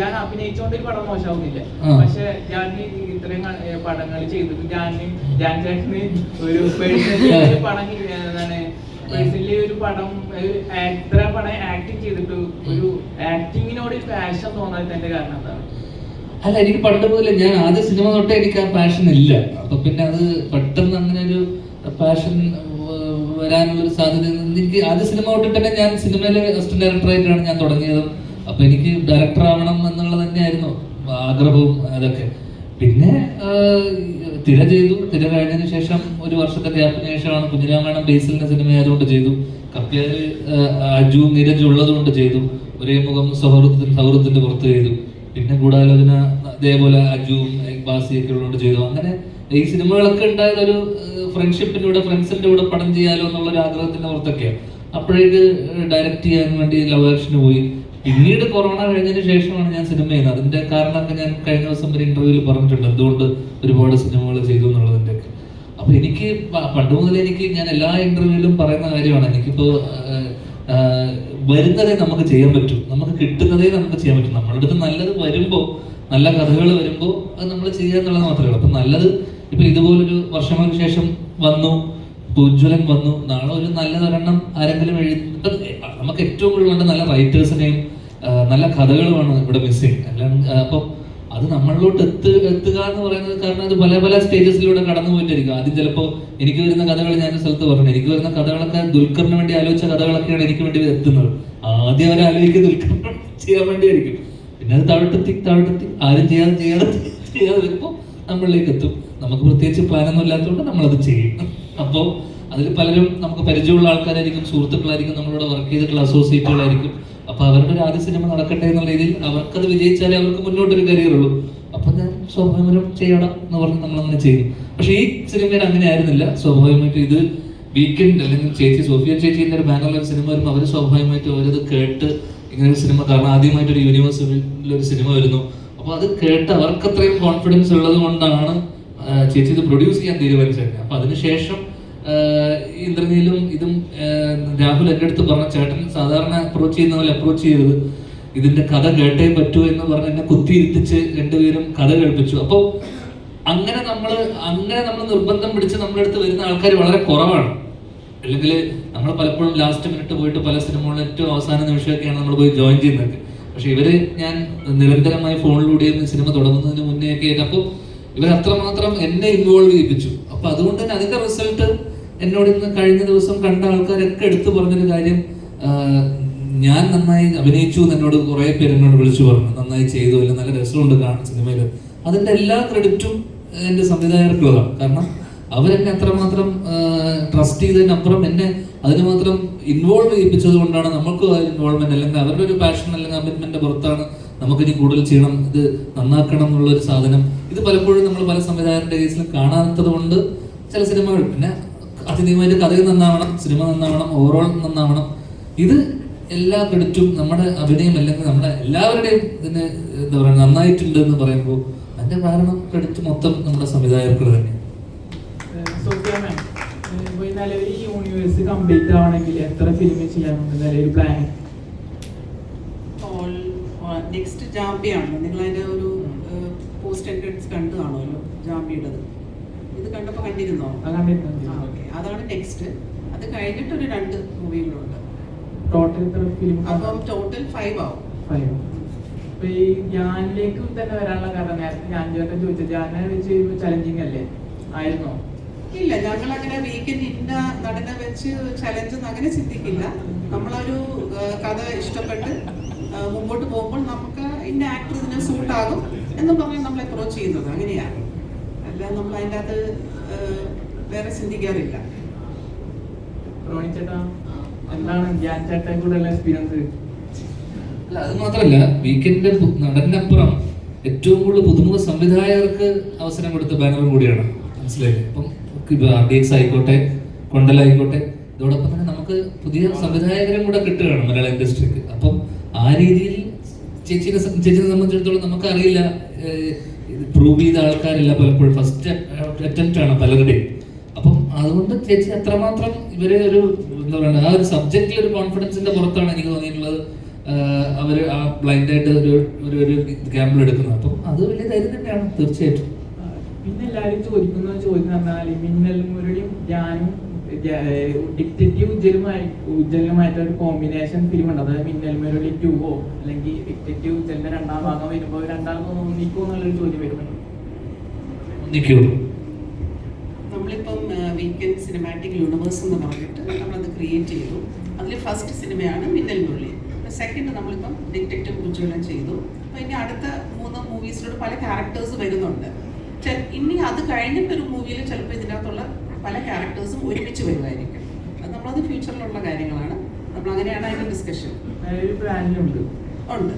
ഞാൻ അഭിനയിച്ചുകൊണ്ട് ഈ പടം മോശമാവുന്നില്ല. പക്ഷെ ഞാൻ ഇത്രയും പടങ്ങൾ ചെയ്തിട്ട് ജാൻ ചേട്ടന് ഒരു പേഴ്സണലി പടം എന്താണ് പേഴ്സണലി ഒരു പടം എത്ര പടം ആക്ടിങ് ചെയ്തിട്ട് ഒരു ആക്ടിങ്ങിനോട് പാഷൻ തോന്നാത്തതിന്റെ കാരണം എന്താണ്? അല്ല, എനിക്ക് പണ്ട് പോലെ ഞാൻ ആദ്യ സിനിമ തൊട്ടേ എനിക്ക് ആ പാഷൻ ഇല്ല. അപ്പൊ പിന്നെ അത് പെട്ടെന്ന് അങ്ങനെ ഒരു പാഷൻ വരാനുള്ളൊരു സാധ്യത എനിക്ക് ആദ്യ സിനിമ തൊട്ടിട്ട് തന്നെ ഞാൻ സിനിമയിലെ അസിസ്റ്റന്റ് ഡയറക്ടറായിട്ടാണ് ഞാൻ തുടങ്ങിയത്. അപ്പൊ എനിക്ക് ഡയറക്ടർ ആവണം എന്നുള്ളത് തന്നെയായിരുന്നു ആഗ്രഹവും അതൊക്കെ. പിന്നെ തിര ചെയ്തു. തിര കഴിഞ്ഞതിന് ശേഷം ഒരു വർഷത്തെ ഗ്യാപ്പിന് ശേഷമാണ് കുഞ്ഞിരാമായണം ബേസിലിന്റെ സിനിമ ആയതുകൊണ്ട് ചെയ്തു. കപ്പ്യാര് അജു നീരജ് ഉള്ളത് കൊണ്ട് ചെയ്തു. ഒരേ മുഖം സൗഹൃദത്തിന്റെ പുറത്ത് ചെയ്തു. പിന്നെ ഗൂഢാലോചന അതേപോലെ അജുവും ബാസിയൊക്കെ ഉള്ളതുകൊണ്ട് ചെയ്തു. അങ്ങനെ ഈ സിനിമകളൊക്കെ ഉണ്ടായത് ഒരു ഫ്രണ്ട്ഷിപ്പിന്റെ കൂടെ, ഫ്രണ്ട്സിന്റെ കൂടെ പടം ചെയ്യാലോ എന്നുള്ളൊരു ആഗ്രഹത്തിന്റെ പുറത്തൊക്കെയാണ്. അപ്പോഴേക്ക് ഡയറക്റ്റ് ചെയ്യാൻ വേണ്ടി ലവ് ആക്ഷന് പോയി. പിന്നീട് കൊറോണ കഴിഞ്ഞതിന് ശേഷമാണ് ഞാൻ സിനിമ ചെയ്യുന്നത്. അതിന്റെ കാരണമൊക്കെ ഞാൻ കഴിഞ്ഞ ദിവസം ഒരു ഇന്റർവ്യൂവിൽ പറഞ്ഞിട്ടുണ്ട്, എന്തുകൊണ്ട് ഒരുപാട് സിനിമകൾ ചെയ്തു എന്നുള്ളതിന്റെ ഒക്കെ. അപ്പൊ എനിക്ക് പണ്ട് മുതൽ ഞാൻ എല്ലാ ഇന്റർവ്യൂവിലും പറയുന്ന കാര്യമാണ്, എനിക്കിപ്പോ വരുന്നതേ നമുക്ക് ചെയ്യാൻ പറ്റും, നമുക്ക് കിട്ടുന്നതേ നമുക്ക് ചെയ്യാൻ പറ്റും. നമ്മളുടെ അടുത്ത് നല്ലത് വരുമ്പോൾ, നല്ല കഥകൾ വരുമ്പോൾ അത് നമ്മൾ ചെയ്യുക എന്നുള്ളത് മാത്രമേ ഉള്ളൂ. അപ്പൊ നല്ലത് ഇപ്പൊ ഇതുപോലൊരു വർഷങ്ങൾക്ക് ശേഷം വന്നു, ഉജ്ജ്വലൻ വന്നു, നാളെ ഒരു നല്ലതൊരെണ്ണം ആരെങ്കിലും എഴുതി. ഇപ്പൊ നമുക്ക് ഏറ്റവും കൂടുതൽ നല്ല റൈറ്റേഴ്സിനെയും നല്ല കഥകളുമാണ് ഇവിടെ മിസ്സിങ്. അപ്പം അത് നമ്മളിലോട്ട് എത്തുക എന്ന് പറയുന്നത്, കാരണം അത് പല പല സ്റ്റേജസിലൂടെ കടന്നു പോയിട്ടിരിക്കും. ആദ്യം ചിലപ്പോൾ എനിക്ക് വരുന്ന കഥകൾ ഞാൻ സ്ഥലത്ത് പറഞ്ഞു, എനിക്ക് വരുന്ന കഥകളൊക്കെ ദുൽഖറിന് വേണ്ടി ആലോചിച്ച കഥകളൊക്കെയാണ് എനിക്ക് വേണ്ടി എത്തുന്നത്. ആദ്യം അവർ ആലോചിക്കുക ദുൽഖറിന് ചെയ്യാൻ വേണ്ടിയായിരിക്കും. പിന്നെ അത് താഴ്ത്തെത്തി ആരും ചെയ്യാതെ വരുമ്പോൾ നമ്മളിലേക്ക് എത്തും. നമുക്ക് പ്രത്യേകിച്ച് പ്ലാനൊന്നും ഇല്ലാത്തതുകൊണ്ട് നമ്മളത് ചെയ്യും. അപ്പോൾ അതിൽ പലരും നമുക്ക് പരിചയമുള്ള ആൾക്കാരായിരിക്കും, സുഹൃത്തുക്കളായിരിക്കും, നമ്മളോട് വർക്ക് ചെയ്തിട്ടുള്ള അസോസിയേറ്റുകളായിരിക്കും. അപ്പൊ അവരുടെ ഒരു ആദ്യ സിനിമ നടക്കട്ടെ എന്നുള്ള രീതിയിൽ അവർക്കത് വിജയിച്ചാലേ അവർക്ക് മുന്നോട്ടൊരു കരിയർ ഉള്ളൂ. അപ്പൊ ഞാൻ സ്വാഭാവികം ചെയ്യണം എന്ന് പറഞ്ഞ് നമ്മളങ്ങനെ ചെയ്യും. പക്ഷെ ഈ സിനിമയിൽ അങ്ങനെ ആയിരുന്നില്ല. സ്വാഭാവികമായിട്ട് ഇത് വീക്കെൻഡ് അല്ലെങ്കിൽ ചേച്ചി സോഫിയ ചേച്ചിന്റെ ഒരു ബാനറിലൊരു സിനിമ വരുമ്പോൾ അവർ സ്വാഭാവികമായിട്ട് അവരത് കേട്ട് ഇങ്ങനെ ഒരു സിനിമ, കാരണം ആദ്യമായിട്ടൊരു യൂണിവേഴ്സിലൊരു സിനിമ വരുന്നു. അപ്പൊ അത് കേട്ട് അവർക്ക് അത്രയും കോൺഫിഡൻസ് ഉള്ളത് കൊണ്ടാണ് ചേച്ചി ഇത് പ്രൊഡ്യൂസ് ചെയ്യാൻ തീരുമാനിച്ചത്. അപ്പൊ അതിനുശേഷം ഇന്ദ്രനീലും ഇതും രാഹുൽ എൻ്റെ അടുത്ത് പറഞ്ഞ, ചേട്ടൻ സാധാരണ അപ്രോച്ച് ചെയ്യുന്ന പോലെ അപ്രോച്ച് ചെയ്തത്, ഇതിന്റെ കഥ കേട്ടേ പറ്റൂ എന്ന് പറഞ്ഞ് എന്നെ കുത്തിയിരുത്തിച്ച് രണ്ടുപേരും കഥ കേൾപ്പിച്ചു. അപ്പോൾ അങ്ങനെ നമ്മൾ നിർബന്ധം പിടിച്ച് നമ്മുടെ അടുത്ത് വരുന്ന ആൾക്കാർ വളരെ കുറവാണ്. അല്ലെങ്കിൽ നമ്മൾ പലപ്പോഴും ലാസ്റ്റ് മിനിറ്റ് പോയിട്ട് പല സിനിമകളും ഏറ്റവും അവസാന നിമിഷമൊക്കെയാണ് നമ്മൾ പോയി ജോയിൻ ചെയ്യുന്നത്. പക്ഷെ ഇവര് ഞാൻ നിരന്തരമായി ഫോണിലൂടെ സിനിമ തുടങ്ങുന്നതിന് മുന്നേ ഒക്കെ ആയിട്ട്, അപ്പോൾ ഇവർ അത്രമാത്രം എന്നെ ഇൻവോൾവ് ചെയ്യിപ്പിച്ചു. അപ്പൊ അതുകൊണ്ട് തന്നെ അതിന്റെ റിസൾട്ട് എന്നോട് ഇന്ന് കഴിഞ്ഞ ദിവസം കണ്ട ആൾക്കാരൊക്കെ എടുത്തു പറഞ്ഞൊരു കാര്യം, ഞാൻ നന്നായി അഭിനയിച്ചു എന്ന് എന്നോട് കുറെ പേര് എന്നോട് വിളിച്ചു പറഞ്ഞു, നന്നായി ചെയ്തു, അല്ല നല്ല രസമുണ്ട് കാണുന്ന സിനിമയിൽ. അതിന്റെ എല്ലാ ക്രെഡിറ്റും എന്റെ സംവിധായകർക്കുള്ളതാണ്. കാരണം അവരെന്നെ അത്രമാത്രം ട്രസ്റ്റ് ചെയ്തതിനപ്പുറം എന്നെ അതിന് മാത്രം ഇൻവോൾവ് ചെയ്യിപ്പിച്ചത് കൊണ്ടാണ് നമുക്ക് ഇൻവോൾവ്മെന്റ്, അല്ലെങ്കിൽ അവരുടെ ഒരു പാഷൻ അല്ലെങ്കിൽ കമ്മിറ്റ്മെന്റ് പുറത്താണ് നമുക്കിനി കൂടുതൽ ചെയ്യണം, ഇത് നന്നാക്കണം എന്നുള്ളൊരു സാധനം. ഇത് പലപ്പോഴും നമ്മൾ പല സംവിധായകരുടെ കേസിലും കാണാത്തത് കൊണ്ട് ചില സിനിമകൾ, പിന്നെ അത്യധികമായിട്ട് കഥയും നന്നാവണം, സിനിമ നന്നാവണം, ഓവറോൾ നന്നാവണം. ഇത് എല്ലാ ക്രെഡിറ്റും നമ്മുടെ അഭിനയം അല്ലെങ്കിൽ നമ്മുടെ എല്ലാവരുടെയും ഇതിന് എന്താ പറയുക നന്നായിട്ടുണ്ട് എന്ന് പറയുമ്പോൾ അതിന്റെ കാരണം ക്രെഡിറ്റ് മൊത്തം നമ്മുടെ സംവിധായകർക്ക് തന്നെ. ഈ യൂണിവേഴ്സ് കംപ്ലീറ്റ് ആവണമെങ്കിൽ എത്ര ഫിലിം ചെയ്യാനുണ്ട് നിലവിൽ പ്ലാൻ? നെക്സ്റ്റ് ജാമ്പിയാണല്ലോ, നിങ്ങൾ അതിന്റെ ഒരു പോസ്റ്റ് എൻട്രൻസ് കണ്ടു കാണുമല്ലോ ജാമ്പിയുടേത്. ഇത് കണ്ടപ്പോൾ കണ്ടിരുന്നോ? അതാണ് നെക്സ്റ്റ്. അത് കഴിഞ്ഞിട്ട് ഒരു 2 മൂവികളുണ്ട്. ടോട്ടൽ ഫിലിം അപ്പം ടോട്ടൽ 5 ആവും. അപ്പൊ ഈ ഞാനിലേക്ക് തന്നെ വരാനുള്ള കാരണം, നേരത്തെ ഞാൻ ചേട്ടൻ ചോദിച്ചത് ഞാനെ വെച്ച് ചലഞ്ചിങ് അല്ലേ ആയിരുന്നോ? ഇല്ല, ഞങ്ങൾ അങ്ങനെ വീക്കെൻഡ് ഇന്ന നടനെ വെച്ച് ചലഞ്ച് അങ്ങനെ ചിന്തിക്കില്ല. നമ്മളൊരു കഥ ഇഷ്ടപ്പെട്ട് മുമ്പോട്ട് പോകുമ്പോൾ നമുക്ക് ഇന്ന ആക്ടർ ഇതിന് സൂട്ടാകും എന്ന് പറഞ്ഞ് നമ്മൾ അപ്രോച്ച് ചെയ്യുന്നത് അങ്ങനെയാണ്. അല്ല നമ്മൾ അതിൻ്റെ അകത്ത് വേറെ ചിന്തിക്കാറില്ല. ചേട്ടാ എന്താണ് ധ്യാൻ ചേട്ടൻ കൂടെ എക്സ്പീരിയൻസ്? അല്ല, അത് മാത്രമല്ല, വീക്കെൻഡ് നടനപ്പുറം ഏറ്റവും കൂടുതൽ പുതുമുഖ സംവിധായകർക്ക് അവസരം കൊടുത്ത ബാനറും കൂടിയാണ്. മനസ്സിലായില്ലേ? അപ്പം RDX ആയിക്കോട്ടെ, കൊണ്ടലായിക്കോട്ടെ, ഇതോടൊപ്പം തന്നെ നമുക്ക് പുതിയ സംവിധായകരും കൂടെ കിട്ടുകയാണ് മലയാള ഇൻഡസ്ട്രിക്ക്. അപ്പം ആ രീതിയിൽ ചേച്ചിനെ സംബന്ധിച്ചിടത്തോളം നമുക്കറിയില്ല, പ്രൂവ് ചെയ്ത ആൾക്കാരില്ല പലപ്പോഴും, ഫസ്റ്റ് അറ്റംപ്റ്റ് ആണ് പലരുടെയും. അപ്പം അതുകൊണ്ട് ചേച്ചി അത്രമാത്രം ഇവരെ ഒരു എന്താ പറയുക, ആ ഒരു സബ്ജക്റ്റിൽ ഒരു കോൺഫിഡൻസിന്റെ പുറത്താണ് എനിക്ക് തോന്നിയിട്ടുള്ളത് അവർ ആ ബ്ലൈൻഡായിട്ട് ഒരു ഗാമ്പിൾ എടുക്കുന്നത്. അപ്പം അത് വലിയ ധൈര്യം തന്നെയാണ് തീർച്ചയായിട്ടും. പിന്നെ എല്ലാവരും ചോദിക്കുന്ന ചോദ്യം പറഞ്ഞാൽ മിന്നൽ മുരളിയും ധ്യാനും ഡിറ്റക്റ്റീവ് ഉജ്ജലുമായിട്ട് ഒരു കോമ്പിനേഷൻ ഫിലിം ഉണ്ട്. അതായത് മിന്നൽ മുരളി 2 അല്ലെങ്കിൽ ഡിറ്റക്റ്റീവ് ഉജ്ജലിന്റെ 2ാം ഭാഗം വരുമ്പോൾ രണ്ടാൾക്കും ഒന്നിക്കോ എന്നുള്ളൊരു ചോദ്യം വരുന്നുണ്ട്. നമ്മളിപ്പം വീക്കെൻഡ് സിനിമാറ്റിക് യൂണിവേഴ്സ് എന്ന് പറഞ്ഞിട്ട് നമ്മളത് ക്രിയേറ്റ് ചെയ്തു. അതിൽ ഫസ്റ്റ് സിനിമയാണ് മിന്നൽ മുരളി. സെക്കൻഡ് നമ്മളിപ്പം ഡിറ്റക്റ്റീവ് ഉജ്ജ്വലൻ ചെയ്തു. അപ്പോൾ ഇനി അടുത്ത 3 മൂവീസിലൂടെ പല ക്യാരക്ടേഴ്സ് വരുന്നുണ്ട്. ഇനി അത് കഴിഞ്ഞിട്ടൊരു മൂവിയിൽ ചിലപ്പോൾ ഇതിനകത്തുള്ള പല ക്യാരക്ടേഴ്സും ഒരുമിച്ച് വരുമായിരിക്കും. അത് നമ്മളത് ഫ്യൂച്ചറിലുള്ള കാര്യങ്ങളാണ്. നമ്മൾ അങ്ങനെയാണ് അതിൻ്റെ ഡിസ്കഷൻ പ്ലാനിലുണ്ട്. ഉണ്ട്.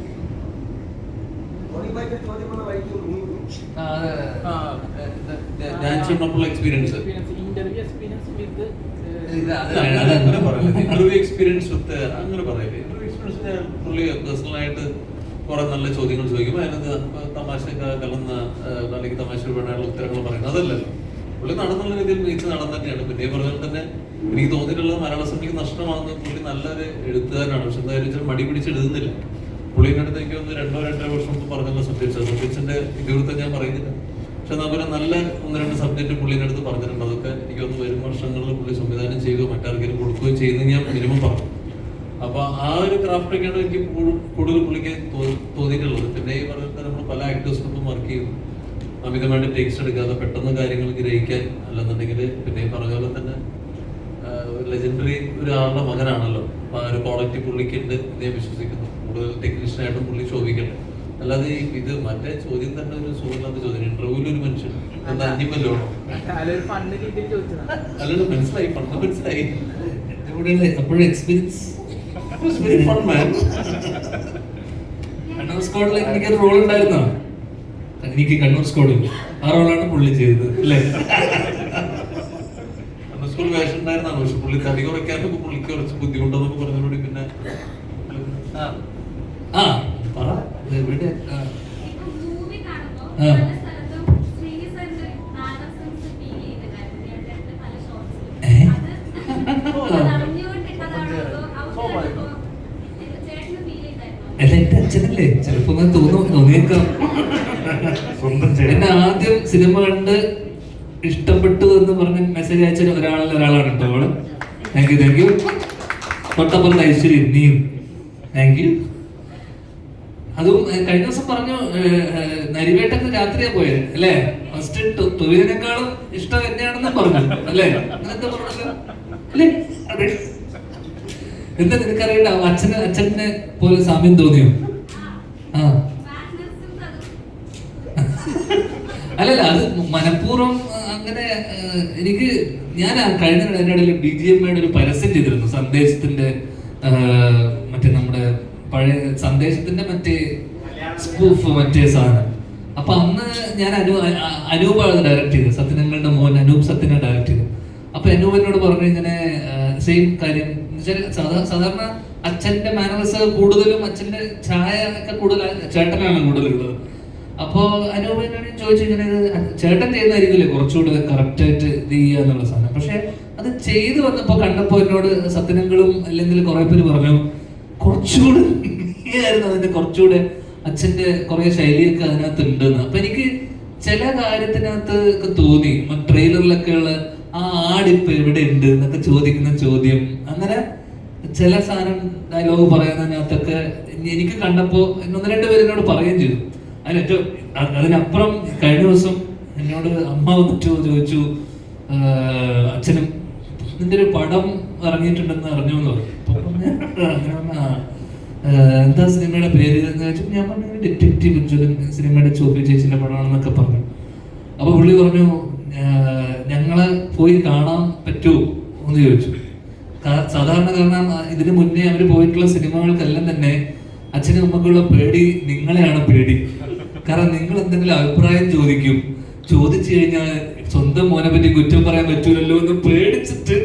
എക്സ്പീരിയൻസ് ഇന്റർവ്യൂ എക്സ്പീരിയൻസ് വിത്ത് അങ്ങനെ പറയില്ലേ. ഇന്റർവ്യൂ എക്സ്പീരിയൻസ് ഞാൻ പുള്ളി പേഴ്സണലായിട്ട് കുറെ നല്ല ചോദ്യങ്ങൾ ചോദിക്കുമ്പോൾ അതിനകത്ത് തമാശ കലർന്ന അല്ലെങ്കിൽ തമാശ വേണമുള്ള ഉത്തരങ്ങൾ പറയുന്നത് അതല്ലല്ലോ. പുള്ളി നടന്നുള്ള രീതിയിൽ മികച്ച നടൻ തന്നെയാണ്. പിന്നെ പറഞ്ഞാൽ തന്നെ എനിക്ക് തോന്നിയിട്ടുള്ളത് മലയാള സിനിമയ്ക്ക് നഷ്ടമാകുന്നത് പുള്ളി നല്ലൊരു എഴുത്തുകാരനാണ്. പക്ഷെ എന്തായാലും ഇച്ചിരി മടി പിടിച്ച് എഴുതുന്നില്ല. പുള്ളിൻ്റെ അടുത്ത് എനിക്ക് ഒന്ന് 2-2.5 വർഷം മുമ്പ് പറഞ്ഞുള്ള സബ്ജക്ട്സിന്റെ ഇതിവൃത്തം ഞാൻ പറയുന്നില്ല. പക്ഷെ അതുപോലെ നല്ല 1-2 സബ്ജക്റ്റ് പുള്ളിൻ്റെ അടുത്ത് പറഞ്ഞിട്ടുണ്ട്. അതൊക്കെ എനിക്കൊന്ന് വരും വർഷങ്ങളിൽ പുള്ളി സംവിധാനം ചെയ്യുകയോ മറ്റാർക്കെങ്കിലും കൊടുക്കുകയോ ചെയ്യുന്നത് ഞാൻ മിനിമം പറഞ്ഞു. അപ്പൊ ആ ഒരു ക്രാഫ്റ്റൊക്കെയാണ് എനിക്ക് കൂടുതൽ പുള്ളിക്ക് തോന്നിയിട്ടുള്ളത്. പിന്നെ ഈ പറഞ്ഞ നമ്മൾ പല ആക്ടേഴ്സിനൊപ്പം വർക്ക് ചെയ്തു. അമിതമായിട്ട് ടേക്സ് എടുക്കാതെ പെട്ടെന്ന് കാര്യങ്ങൾ ഗ്രഹിക്കാൻ, അല്ലെന്നുണ്ടെങ്കിൽ പിന്നെ പറഞ്ഞ പോലെ തന്നെ ലെജൻഡറി ഒരാളുടെ മകനാണല്ലോ. അപ്പൊ ആ ഒരു ക്വാളിറ്റി പുള്ളിക്കുണ്ട് എന്ന് ഞാൻ വിശ്വസിക്കുന്നു. കൂടുതൽ ടെക്നീഷ്യനായിട്ടും പുള്ളി ശോഭിക്കട്ടെ. അല്ലാതെ ഇത് മറ്റേ ചോദ്യം തന്നെ ഒരു സുഖമില്ലാത്ത ചോദ്യം. ഇന്റർവ്യൂവിൽ ഒരു മനുഷ്യൻ എന്താ അന്യമല്ലോ അല്ലല്ലോ. മനസ്സിലായി, പണ്ട് മനസ്സിലായി. അപ്പോഴും എക്സ്പീരിയൻസ് കണ്ണൂർ സ്ക്വാഡിൽ എനിക്കൊരു റോൾ ഉണ്ടായിരുന്നോ? എനിക്ക് കണ്ണൂർ സ്ക്വാഡിൽ ആ റോളാണ് പുള്ളി ചെയ്തത് അല്ലേ? കണ്ണൂർ സ്ക്വാഡ് വേഷം ഉണ്ടായിരുന്നാണ്. പക്ഷെ പുള്ളി തടി കുറയ്ക്കാനൊക്കെ പുള്ളിക്ക് കുറച്ച് ബുദ്ധിമുട്ടെന്നൊക്കെ പറഞ്ഞതോടെ പിന്നെ അല്ല, എന്റെ അച്ഛനല്ലേ, ചിലപ്പോ തോന്നിയേക്കാം. എന്നെ ആദ്യം സിനിമ കണ്ട് ഇഷ്ടപ്പെട്ടു എന്ന് പറഞ്ഞ് മെസ്സേജ് അയച്ച ഒരാളാണ് കേട്ടോ അവള്. Thank you. തൊട്ടപ്പുറത്ത് ഐശ്വര്യം, നീയും താങ്ക് യു. അതും കഴിഞ്ഞ ദിവസം പറഞ്ഞു നരിവേട്ടക്ക് രാത്രിയാ പോയത് അല്ലേ? ഫസ്റ്റ് തൊഴിലിനേക്കാളും ഇഷ്ടം എന്നെയാണെന്ന് പറഞ്ഞു അല്ലേ? അങ്ങനെന്താ പറഞ്ഞത് അല്ലേ? അതെ. എന്താ നിനക്കറിയണ്ട, അച്ഛനെ പോലെ സാമ്യം തോന്നിയോ? ആ അല്ലല്ല, അത് മനഃപൂർവ്വം അങ്ങനെ എനിക്ക് ഞാൻ കഴിഞ്ഞ അതിനിടയിൽ BGMയുടെ ഒരു പരസ്യം ചെയ്തിരുന്നു. സന്ദേശത്തിന്റെ മറ്റേ നമ്മുടെ പഴയ സന്ദേശത്തിന്റെ മറ്റേ സ്പൂഫ് മറ്റേ സാധനം. അപ്പൊ അന്ന് ഞാൻ അനൂപാണ് ഡയറക്ട് ചെയ്തത്. സത്യനങ്ങളുടെ മോൻ അനൂപ് സത്യനെ ഡയറക്ട് ചെയ്തത്. അപ്പൊ അനൂപ് എന്നോട് പറഞ്ഞു ഇങ്ങനെ സെയിം കാര്യം. സാധാരണ അച്ഛന്റെ മാനേഴ്സ് കൂടുതലും അച്ഛന്റെ ഛായ ഒക്കെ കൂടുതൽ ചേട്ടനാണ് കൂടുതലുള്ളത്. അപ്പോ അനൂപ് എന്നോട് ചോദിച്ചു ഇങ്ങനെ ചേട്ടൻ ചെയ്യുന്നതായിരിക്കില്ലേ കുറച്ചുകൂടെ കറക്റ്റ് ആയിട്ട് ഇത് ചെയ്യുക എന്നുള്ള സാധനം. പക്ഷെ അത് ചെയ്തു വന്നപ്പോ കണ്ടപ്പോ എന്നോട് സത്യനങ്ങളും അല്ലെങ്കിൽ കുറെ പേര് പറഞ്ഞു കുറച്ചുകൂടെ ആയിരുന്നു അതിന്റെ കുറച്ചുകൂടെ അച്ഛന്റെ കുറെ ശൈലിയൊക്കെ അതിനകത്ത് ഉണ്ടെന്ന്. അപ്പൊ എനിക്ക് ചില കാര്യത്തിനകത്ത് ഒക്കെ തോന്നി. ട്രെയിലറിലൊക്കെ ഉള്ള ആ ആടിപ്പ് എവിടെ ഉണ്ട് എന്നൊക്കെ ചോദിക്കുന്ന ചോദ്യം, അങ്ങനെ ചില സാധനം ഡയലോഗ് പറയുന്നതിനകത്തൊക്കെ എനിക്ക് കണ്ടപ്പോ 1-2 പേര് എന്നോട് പറയുകയും ചെയ്തു. അതിലേറ്റവും അതിനപ്പുറം കഴിഞ്ഞ ദിവസം എന്നോട് അമ്മ വന്നിട്ട് ചോദിച്ചു, അച്ഛനും നിന്റെ ഒരു പടം ഇറങ്ങിയിട്ടുണ്ടെന്ന് അറിഞ്ഞു എന്ന് പറഞ്ഞു. എന്താ സിനിമയുടെ പേര് എന്ന് വെച്ചാൽ ഞാൻ പറഞ്ഞു ഡിറ്റക്റ്റീവ് ഉജ്ജ്വലൻ, സിനിമയുടെ ചോപ്പി ചേച്ചിന്റെ പടമാണെന്നൊക്കെ പറഞ്ഞു. അപ്പൊ പുള്ളി പറഞ്ഞു ഞങ്ങളെ പോയി കാണാൻ പറ്റുമോ എന്ന് ചോദിച്ചു. സാധാരണ കാരണം ഇതിനു മുന്നേ അവർ പോയിട്ടുള്ള സിനിമകൾക്കെല്ലാം തന്നെ അച്ഛനും അമ്മക്കുള്ള പേടി നിങ്ങളെയാണ് പേടി. കാരണം നിങ്ങൾ എന്തെങ്കിലും അഭിപ്രായം ചോദിച്ചു കഴിഞ്ഞാൽ സ്വന്തം മോനെ പറ്റി കുറ്റം പറയാൻ പറ്റൂലല്ലോ എന്ന് പേടിച്ചിട്ട്,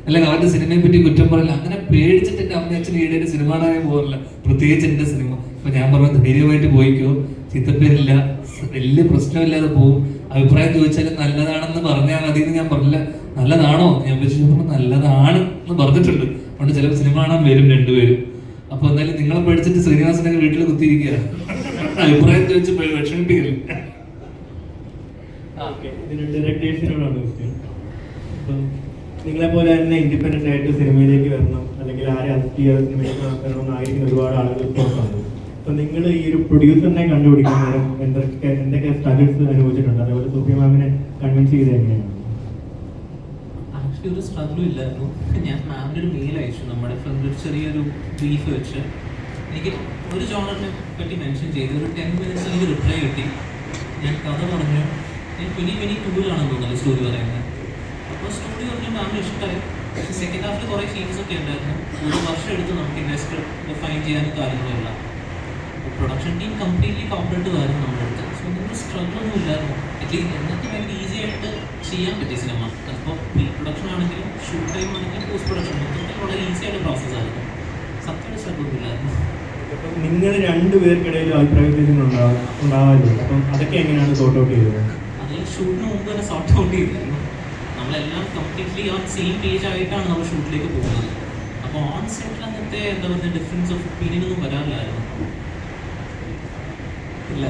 അല്ലെങ്കിൽ അവരുടെ സിനിമയെ പറ്റി കുറ്റം പറയില്ല, അങ്ങനെ പേടിച്ചിട്ട് എൻ്റെ അമ്മ അച്ഛൻ ഈടെ സിനിമ കാണാൻ പോകാറില്ല. പ്രത്യേകിച്ച് എൻ്റെ സിനിമ ഇപ്പൊ ഞാൻ പറഞ്ഞ ധൈര്യമായിട്ട് പോയിക്കോ, ചീത്തപ്പേരില്ല, വലിയ പ്രശ്നമില്ലാതെ പോകും. അഭിപ്രായം ചോദിച്ചാൽ നല്ലതാണെന്ന് പറഞ്ഞാൽ മതി എന്ന് ഞാൻ പറഞ്ഞില്ല. നല്ലതാണോ ഞാൻ വിളിച്ചപ്പോൾ നല്ലതാണ് എന്ന് പറഞ്ഞിട്ടുണ്ട്. അതുകൊണ്ട് ചിലപ്പോൾ സിനിമ കാണാൻ വരും രണ്ടുപേരും. അപ്പൊ എന്തായാലും നിങ്ങളെ പേടിച്ചിട്ട് ശ്രീനിവാസനൊക്കെ വീട്ടിൽ കുത്തിയിരിക്കുക, അഭിപ്രായം ചോദിച്ച് വിഷമിപ്പിക്കില്ല. നിങ്ങളെ പോലെ തന്നെ ഇൻഡിപെൻഡന്റ് ആയിട്ട് സിനിമയിലേക്ക് വരണം, അല്ലെങ്കിൽ ആരെ അസിസ്റ്റ് ചെയ്യാതെ സിനിമയിലേക്ക് വരണമെന്ന് ആയിരിക്കും ഒരുപാട് ആളുകൾ പുറത്തുണ്ട്. അപ്പൊ നിങ്ങൾ ഈ ഒരു പ്രൊഡ്യൂസറിനെ കണ്ടുപിടിക്കാൻ നേരം എന്തൊക്കെ സ്ട്രഗിൾസ് അനുഭവിച്ചിട്ടുണ്ട്? അതേപോലെ സോഫിയ മാമിനെ കൺവിൻസ് ചെയ്ത് എങ്ങനെയാണ്? ആക്ച്വലി ഒരു സ്ട്രഗിളും ഇല്ലായിരുന്നു. ഞാൻ മാമിൻ്റെ ഒരു മെയിൽ അയച്ചു, നമ്മുടെ ഫ്രണ്ട് ചെറിയൊരു ബ്രീഫ് വെച്ച് എനിക്ക് ഒരു ജോണറിനെ പറ്റി മെൻഷൻ ചെയ്ത് ഒരു 10 minutes എനിക്ക് റിപ്ലൈ കിട്ടി. ഞാൻ കഥ പറഞ്ഞു, ഞാൻ 2022-ലാണെന്ന് തോന്നുന്നത് സ്റ്റോറി പറയുന്നത്. അപ്പോൾ സ്റ്റോറി പറഞ്ഞു മാമിന് ഇഷ്ടമായി. പക്ഷേ സെക്കൻഡ് ഹാഫിൽ കുറേ സീൻസ് ഒക്കെ ഉണ്ടായിരുന്നു. 1 വർഷം എടുത്ത് നമുക്ക് ഇൻവെസ്റ്റർ ഫൈൻ ചെയ്യാനും കാര്യങ്ങളുമില്ല. അപ്പോൾ പ്രൊഡക്ഷൻ ടീം കംപ്ലീറ്റ്ലി കോപ്പറേറ്റീവ് ആയിരുന്നു നമ്മുടെ അടുത്ത്. സോ നിങ്ങൾ സ്ട്രഗിളൊന്നും ഇല്ലായിരുന്നു. അറ്റ്ലീസ്റ്റ് എന്നൊക്കെ ഭയങ്കര ഈസി ആയിട്ട് ചെയ്യാൻ പറ്റിയ സിനിമ. അതിപ്പോൾ പ്രീ പ്രൊഡക്ഷൻ ആണെങ്കിലും ഷൂട്ട് ടൈം ആണെങ്കിലും പോസ്റ്റ് പ്രൊഡക്ഷൻ മൊത്തത്തിൽ വളരെ ഈസി ആയിട്ട് പ്രോസസ്സായിരുന്നു. സത്യം സ്ട്രഗിളൊന്നും ഇല്ലായിരുന്നു. നിങ്ങൾ രണ്ടുപേർക്കിടയിൽ അഭിപ്രായ വ്യത്യാസങ്ങൾ ഉണ്ടാവാറില്ല. അപ്പം അതൊക്കെ എങ്ങനെയാണ് സോർട്ട് ഔട്ട് ചെയ്തത്? അത് ഷൂട്ടിന് മുമ്പ് തന്നെ സോർട്ട് ഔട്ട് ചെയ്തിരുന്നു. നമ്മളെല്ലാം കംപ്ലീറ്റ്ലി ഓൺ സെയിം പേജ് ആയിട്ടാണ് നമ്മൾ ഷൂട്ടിലേക്ക് പോകുന്നത്. അപ്പോൾ ഓൺ സെറ്റിൽ അങ്ങനത്തെ എന്താ പറയുക ഡിഫറൻസ് ഓഫ് ഒപ്പീനിയൻ ഒന്നും വരാറില്ലായിരുന്നു. ഇല്ല,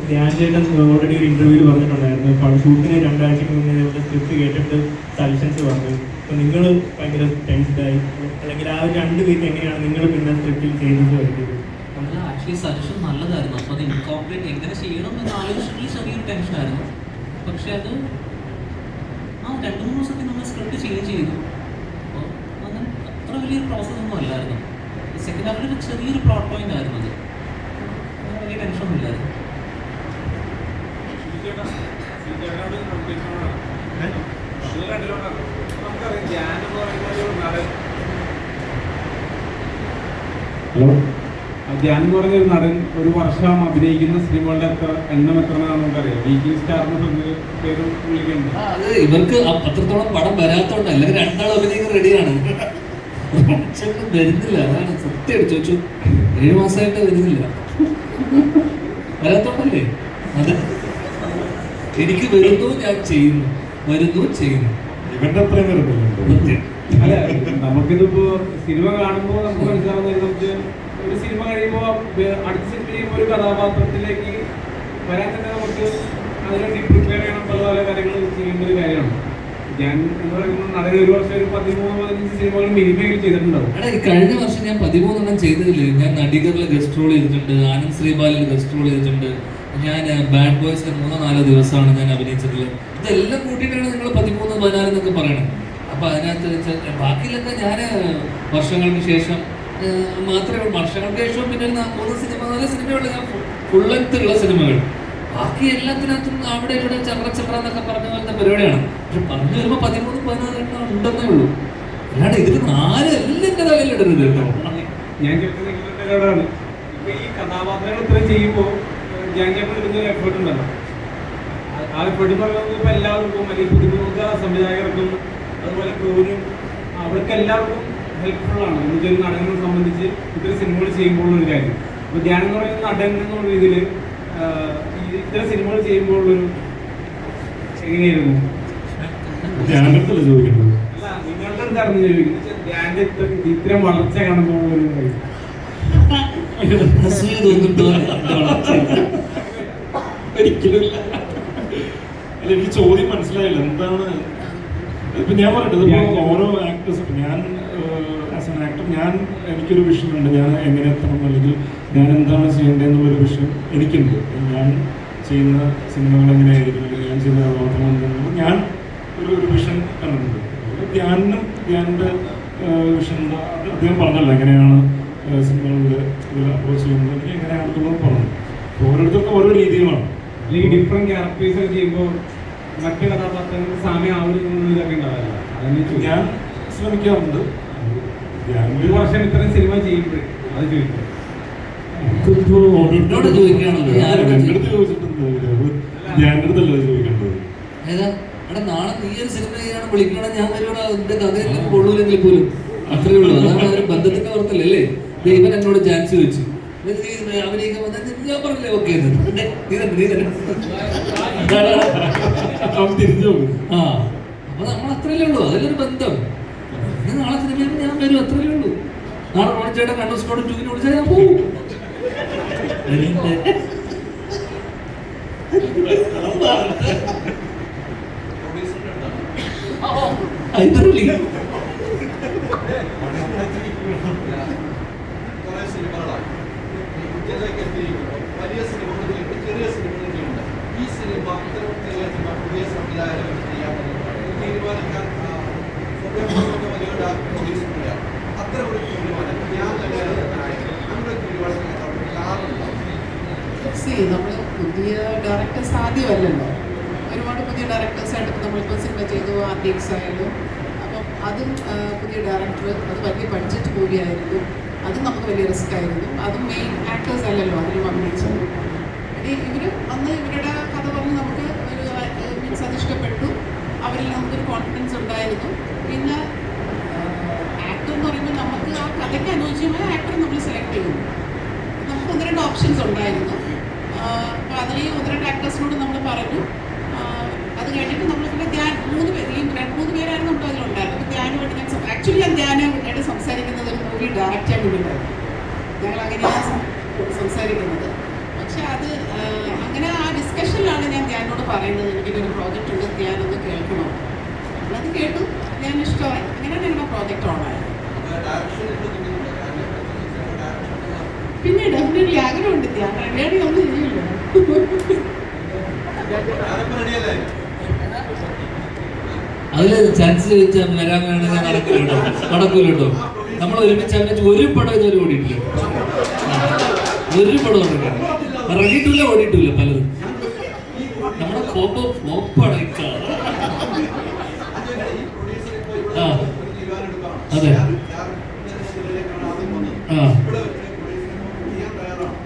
ധ്യാൻ ചേട്ടൻ ഓൾറെഡി ഒരു ഇന്റർവ്യൂവിൽ പറഞ്ഞിട്ടുണ്ടായിരുന്നു, ഷൂട്ടിന് 2 ആഴ്ചക്ക് മുന്നേ സ്ക്രിപ്റ്റ് കേട്ടിട്ട് സജഷൻസ് പറഞ്ഞു. അപ്പോൾ നിങ്ങൾ ഭയങ്കര ടെൻസ്ഡായി, അല്ലെങ്കിൽ ആ ഒരു 2 വീക്ക് എങ്ങനെയാണ് നിങ്ങൾ പിന്നെ സ്ക്രിപ്റ്റിൽ ചേഞ്ചസ് വരുത്തിയത്? നമുക്ക് ആക്ച്വലി സജഷൻ നല്ലതായിരുന്നു. അപ്പോൾ അത് ഇൻകോർപ്പറേറ്റ് എങ്ങനെ ചെയ്യണം എന്ന് ആലോചിച്ചിട്ടുള്ള ചെറിയൊരു ടെൻഷനായിരുന്നു. പക്ഷെ അത് 2-3 ദിവസത്തിൽ നമ്മൾ സ്ക്രിപ്റ്റ് ചേഞ്ച് ചെയ്തു. അപ്പോൾ അങ്ങനെ അത്ര വലിയൊരു പ്രോസസ് ഒന്നും അല്ലായിരുന്നു. സെക്കൻഡ് ഹാഫിൽ ഒരു ചെറിയൊരു പ്ലോട്ട് പോയിന്റ് ആയിരുന്നു അത്. അങ്ങനെ വലിയ ടെൻഷനൊന്നും ഇല്ലായിരുന്നു. ഹലോ, ധ്യാൻ എന്ന് പറഞ്ഞൊരു നടൻ 1 വർഷം അഭിനയിക്കുന്ന സിനിമകളുടെ എണ്ണം എത്രയാണെന്ന് നമുക്കറിയാം. വീക്കിംഗ് സ്റ്റാർ പേരും വിളിക്കുന്നുണ്ട്. അത് ഇവർക്ക് അത്രത്തോളം പടം വരാത്തോണ്ട്, അല്ലെങ്കിൽ 2 ആൾ അഭിനയിക്കാൻ റെഡിയാണ്, വരുന്നില്ല. അതാണ് സത്യം ചോദിച്ചു. 7 മാസമായിട്ട് വരുന്നില്ല, വരാത്തോണ്ടല്ലേ. അത് എനിക്ക് വരുന്നു, ഞാൻ ചെയ്യുന്നു, ഇവന്റെ അത്രയും വരുന്നില്ല. അല്ല, നമുക്കിതിപ്പോ സിനിമ കാണുമ്പോൾ നമുക്ക് മനസ്സിലാവുന്നത്, നമുക്ക് ഒരു സിനിമ കഴിയുമ്പോൾ അടുത്ത സിനിമ ചെയ്യുമ്പോൾ ഒരു കഥാപാത്രത്തിലേക്ക് വരാൻ തന്നെ നമുക്ക് അതിനുവേണ്ടി പ്രിപ്പയർ ചെയ്യണം. പല പല കാര്യങ്ങൾ ചെയ്യേണ്ട ഒരു കാര്യമാണ്. ഞാൻ എന്ന് പറയുമ്പോൾ നടൻ 1 വർഷം ഒരു 13-15 സിനിമകൾ മിനിമം ചെയ്തിട്ടുണ്ടാവും. കഴിഞ്ഞ വർഷം ഞാൻ 13 ചെയ്തതില്ലേ. ഞാൻ നടികറിൽ ഗസ്റ്റ് റോൾ ചെയ്തിട്ടുണ്ട്, ആനന്ദ് ശ്രീബാലിൽ ഗസ്റ്റ് റോൾ ചെയ്തിട്ടുണ്ട്, ഞാൻ ബാഡ് ബോയ്സിൽ 3-4 ദിവസമാണ് ഞാൻ അഭിനയിച്ചിട്ടുള്ളത്. ഇതെല്ലാം കൂട്ടിയിട്ടാണ് നിങ്ങൾ 13-14 എന്നൊക്കെ പറയണത്. അപ്പൊ അതിനകത്ത് ബാക്കിയിലൊക്കെ ഞാൻ വർഷങ്ങൾക്ക് ശേഷം മാത്രമേ, വർഷങ്ങൾക്ക് ശേഷം പിന്നെ 3 സിനിമ 4 സിനിമയുള്ള ഞാൻ ഫുൾ ലെങ്ത് ഉള്ള സിനിമകൾ. ബാക്കി എല്ലാത്തിനകത്തും അവിടെ ഇവിടെ ചക്ര എന്നൊക്കെ പറഞ്ഞ പോലത്തെ പരിപാടിയാണ്. പക്ഷെ പറഞ്ഞു വരുമ്പോൾ 13-14 ഉണ്ടെന്നേ ഉള്ളൂ. അല്ലാണ്ട് ഇതിൽ 4 എല്ലാം എൻ്റെ തലയിലിടരുത് കേട്ടോ. ഞാൻ കേട്ടതാണ് ഇപ്പൊ ഈ കഥാപാത്രങ്ങൾ ഇത്രയും ചെയ്യുമ്പോൾ ഞാൻ എടുക്കുന്ന എഫേർട്ട് ഉണ്ടല്ലോ. ആ എഫേർട്ട് എന്ന് പറയുന്നത് ഇപ്പൊ എല്ലാവർക്കും, അല്ലെങ്കിൽ പുതുമുഖ സംവിധായകർക്കും അതുപോലെ ക്രൂവിനും അവർക്ക് എല്ലാവർക്കും ഹെൽപ്ഫുൾ ആണ്. എന്നുവെച്ചാൽ ഒരു നടനെ സംബന്ധിച്ച് ഇത്തരം സിനിമകൾ ചെയ്യുമ്പോൾ ഒരു കാര്യം. അപ്പോൾ ധ്യാൻ എന്ന് പറയുന്ന നടൻ എന്നുള്ള രീതിയിൽ ഇത്തരം സിനിമകൾ ചെയ്യുമ്പോഴുള്ളൊരു എങ്ങനെയായിരുന്നു? ധ്യാനത്തില് ചോദിക്കുന്നത് അല്ല, നിങ്ങളുടെ അടുത്തായിരുന്നു ചോദിക്കുന്നത്. ധ്യാന്റെ ഇത്തരം വളർച്ച കാണുമ്പോഴുള്ളൊരു കാര്യം. ഒരിക്കലുമില്ല. അല്ല, എനിക്ക് ചോദ്യം മനസ്സിലായില്ല. എന്താണ് ഇപ്പൊ ഞാൻ പറഞ്ഞത്? ഇപ്പൊ ഓരോ ആക്ടേഴ്സ്, ഞാൻ ആസ് എൻ ആക്ടർ എനിക്കൊരു വിഷൻ ഉണ്ട്. ഞാൻ എങ്ങനെ എത്തണം, അല്ലെങ്കിൽ ഞാൻ എന്താണ് ചെയ്യേണ്ടതെന്നുള്ളൊരു വിഷൻ എനിക്കുണ്ട്. ഞാൻ ചെയ്യുന്ന സിനിമകൾ എങ്ങനെയായിരിക്കും, അല്ലെങ്കിൽ ഞാൻ ചെയ്യുന്ന കഥാപാത്രങ്ങൾ എന്തെങ്കിലും ഞാൻ ഒരു വിഷൻ കണ്ടിട്ടുണ്ട്. ധ്യാനിൻ്റെ വിഷൻ അദ്ദേഹം പറഞ്ഞല്ലോ എങ്ങനെയാണ് സിനിമകളിൽ അപ്രോച്ച് ചെയ്യുന്നത്, എനിക്ക് എങ്ങനെയാണെന്നുള്ളത് പറഞ്ഞു. ഓരോരുത്തർക്കും ഓരോ രീതികളാണ്. അല്ലെങ്കിൽ ഡിഫറെന്റ് ക്യാരക്ടേഴ്സ് ചെയ്യുമ്പോൾ മറ്റു കഥാപാത്രങ്ങൾക്ക് സാമ്യം ആവുന്നതൊക്കെ ഉണ്ടാവില്ല. ഞാൻ ശ്രമിക്കാറുണ്ട്. ഒരു വർഷം ഇത്രയും സിനിമ ചെയ്യുമ്പോഴേ അത് ചോദിക്കും. എന്നോട് ചോദിക്കുകയാണല്ലോ, ഞാനോട് ഏതാ എടാ നാളെ നീ ഒരു സിനിമ ചെയ്യണം വിളിക്കണം, ഞാൻ വരുവാണ്, അതിന്റെ കഥയെല്ലാം കൊള്ളൂലെങ്കിൽ പോലും അത്രേ ഉള്ളൂ. അതാണ് ഒരു ബന്ധത്തിന്റെ പുറത്തല്ലേ. ഇവൻ എന്നോട് ചാൻസ് ചോദിച്ചു, അഭിനയിക്കാൻ വന്നാൽ ഞാൻ പറഞ്ഞില്ലേ ഓക്കെ നീ തന്നെ തിരിഞ്ഞു പോകും. ആ അപ്പൊ നമ്മൾ അത്രയല്ലേ ഉള്ളൂ, അതിലൊരു ബന്ധം. നാളെ സിനിമയിൽ ഞാൻ വരും, അത്രയല്ലേ ഉള്ളൂ. നാളെ റോണിച്ചേട്ടൻ കണ്ണൂസ്കോട് 2 വിളിച്ചാൽ ഞാൻ പോകും. വലിയ സിനിമകളിലേക്ക് ചെറിയ സിനിമകളിലേക്കുണ്ട്. ഈ സിനിമ ഇത്തരം ചെറിയ സിനിമ പുതിയ സംവിധായകർ ചെയ്യാൻ തീരുമാനിക്കാൻ വലിയ പ്രൊഡ്യൂസറില്ല. അത്തരം ഒരു തീരുമാനം ഞാൻ അങ്ങനെ തീരുമാനം നമ്മൾ പുതിയ ഡയറക്ടേഴ്സ് ആദ്യമല്ലല്ലോ, ഒരുപാട് പുതിയ ഡയറക്ടേഴ്സായിട്ട് നമ്മളിപ്പോൾ സിനിമ ചെയ്തു, RDX ആയാലും. അപ്പം അതും പുതിയ ഡയറക്ടർ, അത് വലിയ ബഡ്ജറ്റ് മൂവിയായിരുന്നു, അതും നമുക്ക് വലിയ റിസ്ക് ആയിരുന്നു. അതും മെയിൻ ആക്ടേഴ്സ് അല്ലല്ലോ അതിലും അഭിനയിച്ചത്. ഇവർ അന്ന് ഇവരുടെ കഥ പറഞ്ഞ് നമുക്ക് ഒരു മീൻസ് അത് ഇഷ്ടപ്പെട്ടു, അവരിൽ നമുക്കൊരു കോൺഫിഡൻസ് ഉണ്ടായിരുന്നു. പിന്നെ ആക്ടർ എന്ന് പറയുമ്പോൾ നമുക്ക് ആ കഥയ്ക്ക് അനുയോജ്യമായ ആക്ടറെ നമ്മൾ സെലക്ട് ചെയ്യുന്നു. നമുക്ക് 1-2 ഓപ്ഷൻസ് ഉണ്ടായിരുന്നു. അപ്പോൾ അതിൽ 1-2 ആക്ടേഴ്സിനോട് നമ്മൾ പറഞ്ഞു. അത് കഴിഞ്ഞിട്ട് നമ്മൾ പിന്നെ മൂന്ന് പേരായിരുന്നു നമുക്ക് അതിലുണ്ടായിരുന്നു. അപ്പോൾ ധ്യാനുമായിട്ട് ഞാൻ ധ്യാനുമായിട്ട് സംസാരിക്കുന്നത് ഒരു മൂവി ഡയറക്റ്റ് ചെയ്യാൻ വേണ്ടിയിട്ടായിരുന്നു. ഞങ്ങൾ അങ്ങനെയാണ് സംസാരിക്കുന്നത്. പക്ഷെ അത് അങ്ങനെ ആ ഡിസ്കഷനിലാണ് ഞാൻ ധ്യാനോട് പറയുന്നത്, എനിക്കൊരു പ്രോജക്റ്റ് ഉണ്ട്, ധ്യാനൊന്ന് കേൾക്കണം. അത് കേട്ടു, ഞാൻ ഇഷ്ടമായി. അങ്ങനെയാണ് ഞങ്ങളുടെ പ്രോജക്റ്റ് ഓണായത്. പിന്നെ ഡെഫിനറ്റ്ലി ആഗ്രഹമുണ്ട്, ധ്യാനം റെഡിയാണെങ്കിൽ ഒന്നും ചെയ്യില്ല. അതില് ചാൻസ് ചോദിച്ചാൽ വരാൻ വേണമെങ്കിൽ ഞാൻ നടക്കൂല കേട്ടോ. നമ്മൾ ഒരുമിച്ച് അഭിനയിച്ച് ഒരു പടം ഇതുവരെ ഓടിയിട്ടില്ല, ഒരു പടം ഇറങ്ങിയിട്ടില്ല, ഓടിയിട്ടില്ല പലതും. നമ്മുടെ ഫ്ലോപ്പാണ് ആ അതെ ആ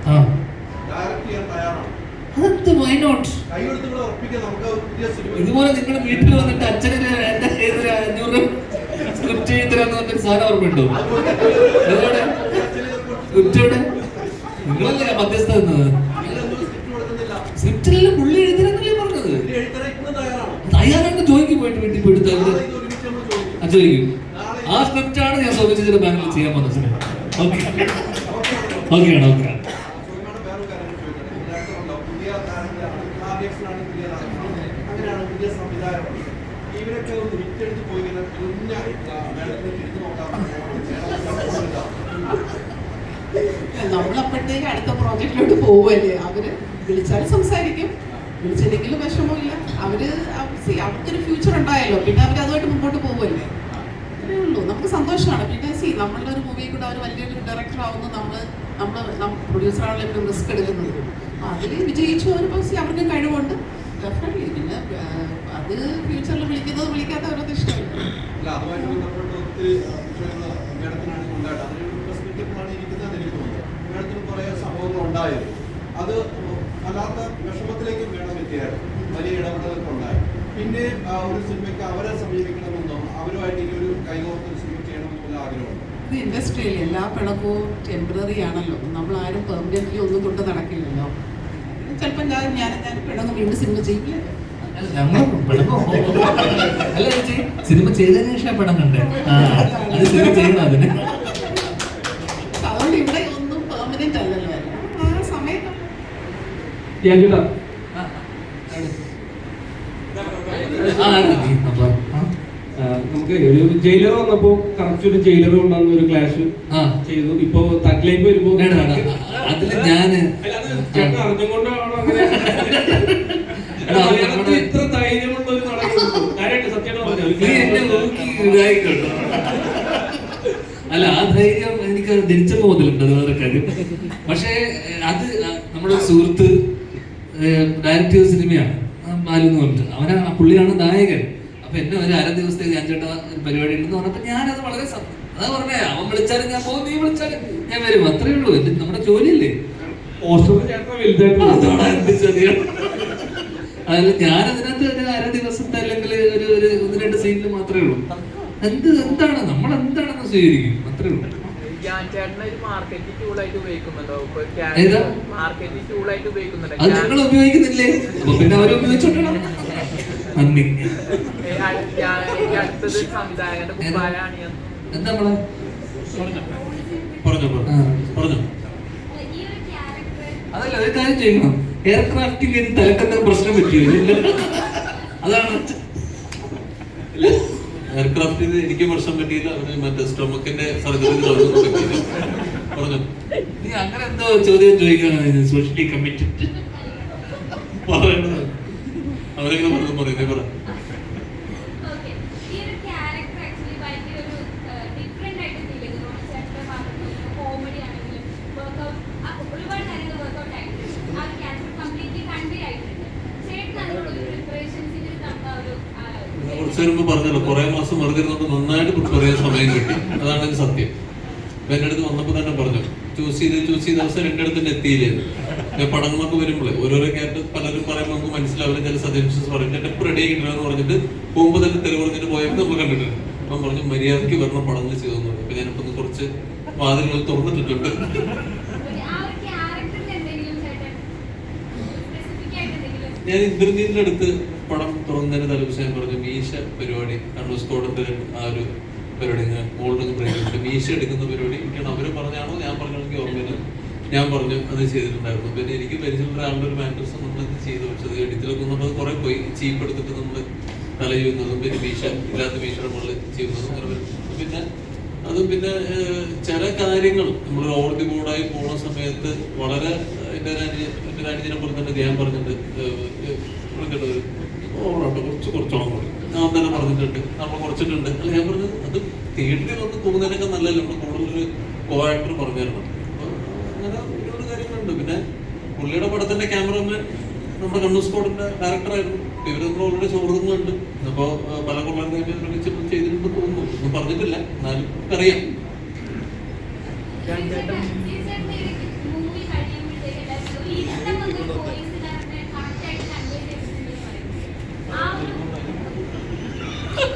ആ അതെന്ത് വൈ നോട്ട്. ഇതുപോലെ നിങ്ങളുടെ വീട്ടിൽ വന്നിട്ട് അച്ഛനെ എന്റെ 500 സ്ക്രിപ്റ്റ് ചെയ്ത് തരാന്ന് പറഞ്ഞൊരു സാധനം ഓർമ്മയുണ്ടോ? സ്ക്രിപ്റ്റോടെ നിങ്ങളല്ലേ മധ്യസ്ഥ എന്നത്? സ്ക്രിപ്റ്റിലെല്ലാം പുള്ളി എഴുതരാന്നല്ലേ പറഞ്ഞത്. തയ്യാറാണ് ചോദിക്കും, പോയിട്ട് വീട്ടിൽ പോയിട്ട് ചോദിക്കും. ആ സ്ക്രിപ്റ്റാണ് ഞാൻ സൗകര്യ ബാങ്കിൽ ചെയ്യാൻ പോകുന്ന സിനിമ. ഓക്കെ ഓക്കെയാണ് ഓക്കെ. അങ്ങനെയാണ് പുതിയ സംവിധായകർ ഇവരൊക്കെ ഒന്ന് വിറ്റെടുത്ത് പോയി തിരിഞ്ഞു നോക്കാം. നമ്മളപ്പോഴത്തേക്ക് അടുത്ത പ്രോജക്റ്റിലോട്ട് പോവുമല്ലേ. അവര് വിളിച്ചാൽ സംസാരിക്കും, വിളിച്ചില്ലെങ്കിലും വിഷമമില്ല. അവർക്കൊരു ഫ്യൂച്ചർ ഉണ്ടായല്ലോ, പിന്നെ അവർ അതുമായിട്ട് മുമ്പോട്ട് പോകുമല്ലേ. അത്രേ ഉള്ളൂ, നമുക്ക് സന്തോഷമാണ്. പിന്നെ നമ്മളുടെ ഒരു മൂവിയെ കൂടെ അവർ വലിയൊരു ഡയറക്ടർ ആവുന്നു, നമ്മൾ പ്രൊഡ്യൂസറാണല്ലോ ഇപ്പം റിസ്ക് എടുക്കുന്നത്. അതിൽ വിജയിച്ചു വരുമ്പോൾ അവർക്ക് കഴിവുണ്ട് ഡെഫിനറ്റ്ലി. പിന്നെ അത് ഫ്യൂച്ചറിൽ വിളിക്കുന്നത് വിളിക്കാത്ത ഓരോരുത്തർ ഇഷ്ടമല്ല. അതുമായിട്ട് ബന്ധപ്പെട്ട് ഒത്തിരി മേഡത്തിനാണ് ഉണ്ടായിട്ട് അതിനൊരു പ്രശ്നത്തിലാണ് ഇരിക്കുന്നത്. എനിക്ക് തോന്നുന്നു മേഡത്തിന് കുറേ സംഭവങ്ങൾ ഉണ്ടായിരുന്നു. അത് അല്ലാത്ത വിഷമത്തിലേക്ക് മേഡം എത്തിയായിരുന്നു, വലിയ ഇടപെടലൊക്കെ ഉണ്ടായി. പിന്നെ ഒരു സിനിമയ്ക്ക് അവരെ സമീപിക്കണമെന്നോ അവരുമായിട്ട് ഇനി ഒരു കൈകോർത്ത് സിനിമ ചെയ്യണമെന്നുള്ള ആഗ്രഹമുണ്ട്. ഇത് ഇൻഡസ്ട്രിയിൽ എല്ലാ പിണക്കവും ടെമ്പററി ആണല്ലോ. നമ്മൾ ആരും പെർമനന്റ്ലി ഒന്നും കൊണ്ട് നടക്കില്ലല്ലോ. ചിലപ്പോൾ ഞാൻ പിണങ്ങും, വീണ്ടും സിനിമ ചെയ്യില്ല. അല്ല ചേച്ചി, സിനിമ ചെയ്തതിനു ശേഷം പിണങ്ങണ്ടേ? അത് സിനിമ ചെയ്യണം അതിന്. അതുകൊണ്ട് ഇവിടെ ഒന്നും പെർമനന്റ് അല്ലല്ലോ, ആ സമയത്ത്. നമുക്ക് ഒരു ജയിലർ വന്നപ്പോ കറക്റ്റ് ഒരു ജയിലർ കൊണ്ടുവന്ന ഒരു ക്ലാഷ് ചെയ്തു. ഇപ്പൊ തട്ടിലേക്ക് വരുമ്പോ അതില് ഞാന് അറിഞ്ഞുകൊണ്ടാണോ അങ്ങനെ ഇത്ര ധൈര്യമുള്ള ഒരു കാര്യമായിട്ട് സത്യം അല്ല, ആ ധൈര്യം എനിക്ക് ജനിച്ചപ്പോ മുതലുണ്ട്, അത് വേറെ കാര്യം. പക്ഷേ അത് നമ്മുടെ സുഹൃത്ത് ഡയറക്റ്റ് ചെയ്ത സിനിമയാണ് ബാലു എന്ന് പറഞ്ഞിട്ട്. പുള്ളിയാണ് നായകൻ. അപ്പൊ എന്നെ ഒരു അര ദിവസത്തേക്ക് ഞാൻ ചേട്ടാ ഒരു പരിപാടി ഉണ്ടെന്ന് പറഞ്ഞപ്പോ ഞാനത് വളരെ അതാ പറഞ്ഞേ, അവൻ വിളിച്ചാലും ഞാൻ പോകും, നീ വിളിച്ചാലും ഞാൻ വരും, അത്രേ ഉള്ളൂ. നമ്മുടെ ജോലിയല്ലേ. അതാണ് എന്റെ ചെറിയ. അതിൽ ഞാനതിനകത്ത് ഒരു അര ദിവസത്തെ അല്ലെങ്കിൽ ഒരു 1-2 സീനിൽ മാത്രമേ ഉള്ളൂ. എന്താണ് നമ്മൾ എന്താണെന്ന് സ്വീകരിക്കും, അത്രേ ഉള്ളൂ. അത് ഞങ്ങൾ ഉപയോഗിക്കുന്നില്ലേ, അപ്പൊ പിന്നെ അവരെ ഉപയോഗിച്ചോട്ടണം. നന്ദി. എന്താ നമ്മള് പറഞ്ഞു അതല്ല, ഒരു കാര്യം ചെയ്യണം. എയർക്രാഫ്റ്റിൽ തലക്കെന്തെങ്കിലും പ്രശ്നം പറ്റിയോ? അതാണ് എയർക്രാഫ്റ്റിൽ എനിക്ക് പ്രശ്നം പറ്റിയില്ല, അവന് മറ്റേ സ്റ്റൊമക്കിന്റെ സർജറി പറഞ്ഞു. നീ അങ്ങനെ എന്തോ ചോദ്യം ചോദിക്കാനാണ് സോഷ്യലി കമ്മിറ്റഡ് പറയണത്. അവരെങ്ങനെ പറയുന്നത് പറ. കുറച്ചു വരുമ്പോ പറഞ്ഞല്ലോ, കുറെ മാസം വെറുതെ ഇരുന്നപ്പോ നന്നായിട്ട് പ്രിപ്പയർ ചെയ്യാൻ സമയം കിട്ടി, അതാണ് എന്റെ സത്യം. അപ്പൊ എന്റെ അടുത്ത് വന്നപ്പോ തന്നെ പറഞ്ഞു, ചൂസ് ചെയ്ത് അവസരം എന്റെ അടുത്ത് തന്നെ എത്തിയില്ലേ. പടങ്ങളൊക്കെ വരുമ്പോഴേ ഓരോരോ ക്യാരക്ടർ പലരും പറയുമ്പോൾ നമുക്ക് മനസ്സിലാവില്ല, ചില സജഷൻസ് പറയും. എന്റെ എപ്പോൾ റെഡി ആയിട്ടില്ലെന്ന് പറഞ്ഞിട്ട് പോകുമ്പോൾ തന്നെ തെളിവ് പറഞ്ഞിട്ട് പോയപ്പോൾ നമ്മൾ കണ്ടിട്ടുണ്ട്. അപ്പം പറഞ്ഞു മര്യാദയ്ക്ക് വരണം പടങ്ങൾ ചെയ്തെന്ന് പറഞ്ഞു. അപ്പൊ ഞാനിപ്പോ കുറച്ച് വാതിലുകൾ തുറന്നിട്ടിട്ടുണ്ട്. ഞാൻ ഇന്ദ്രനീലിന്റെ അടുത്ത് പടം തുറന്നതിന് തലേദിവസം ഞാൻ പറഞ്ഞു, മീശ പരിപാടി കണ്ണൂർ സ്കോഡിന്റെ ആ ഒരു പരിപാടി മോൾഡ് ബ്രേക്ക് മീശ എടുക്കുന്ന പരിപാടി എനിക്കാണ്. അവര് പറഞ്ഞാണോ ഞാൻ പറഞ്ഞാണെങ്കിൽ ഓർമ്മയില്ല. ഞാൻ പറഞ്ഞു അത് ചെയ്തിട്ടുണ്ടായിരുന്നു. പിന്നെ എനിക്ക് പരിചയമുള്ള ആളുടെ ഒരു മാറ്റേഴ്സ് നമ്മളത് ചെയ്തു. പക്ഷെ അത് എഡിറ്റിലൊക്കെ നമ്മൾ കുറെ പോയി ചീപ്പ് എടുത്തിട്ട് നമ്മൾ തല ചെയ്യുന്നതും പിന്നെ മീശ ഇല്ലാത്ത മീശ നമ്മൾ ചെയ്യുന്നതും അങ്ങനെ വരും. പിന്നെ അതും പിന്നെ ചില കാര്യങ്ങൾ നമ്മൾ ഓവർ ദി ബോർഡായി പോകുന്ന സമയത്ത് വളരെ എൻ്റെ രാജ്യത്തിനെ പോലെ തന്നെ ധ്യാൻ പറഞ്ഞിട്ട് ഓവറാട്ടോ കുറച്ചോളം കൂടി ഞാൻ തന്നെ പറഞ്ഞിട്ടുണ്ട്, നമ്മൾ കുറച്ചിട്ടുണ്ട്. അല്ല ഞാൻ പറഞ്ഞത് അത് തിയേറ്ററിൽ വന്ന് പോകുന്നതിനൊക്കെ നല്ലതല്ല, നമ്മൾ കൂടുതലൊരു കോ ആക്ടർ പറഞ്ഞു തരണം. അപ്പോൾ അങ്ങനെ ഒരുപാട് കാര്യങ്ങളുണ്ട്. പിന്നെ പുള്ളിയുടെ പടത്തിന്റെ ക്യാമറമാൻ നമ്മുടെ കണ്ണൂർ സ്കോഡിന്റെ ഡയറക്ടറായിരുന്നു. ഇവർ നമ്മൾ ഓൾറെഡി സൗഹൃദങ്ങളുണ്ട്. അപ്പോൾ പല കൊള്ളാൻ ചെയ്തിട്ടുണ്ട് തോന്നുന്നു, ഒന്നും പറഞ്ഞിട്ടില്ല, എന്നാലും അറിയാം.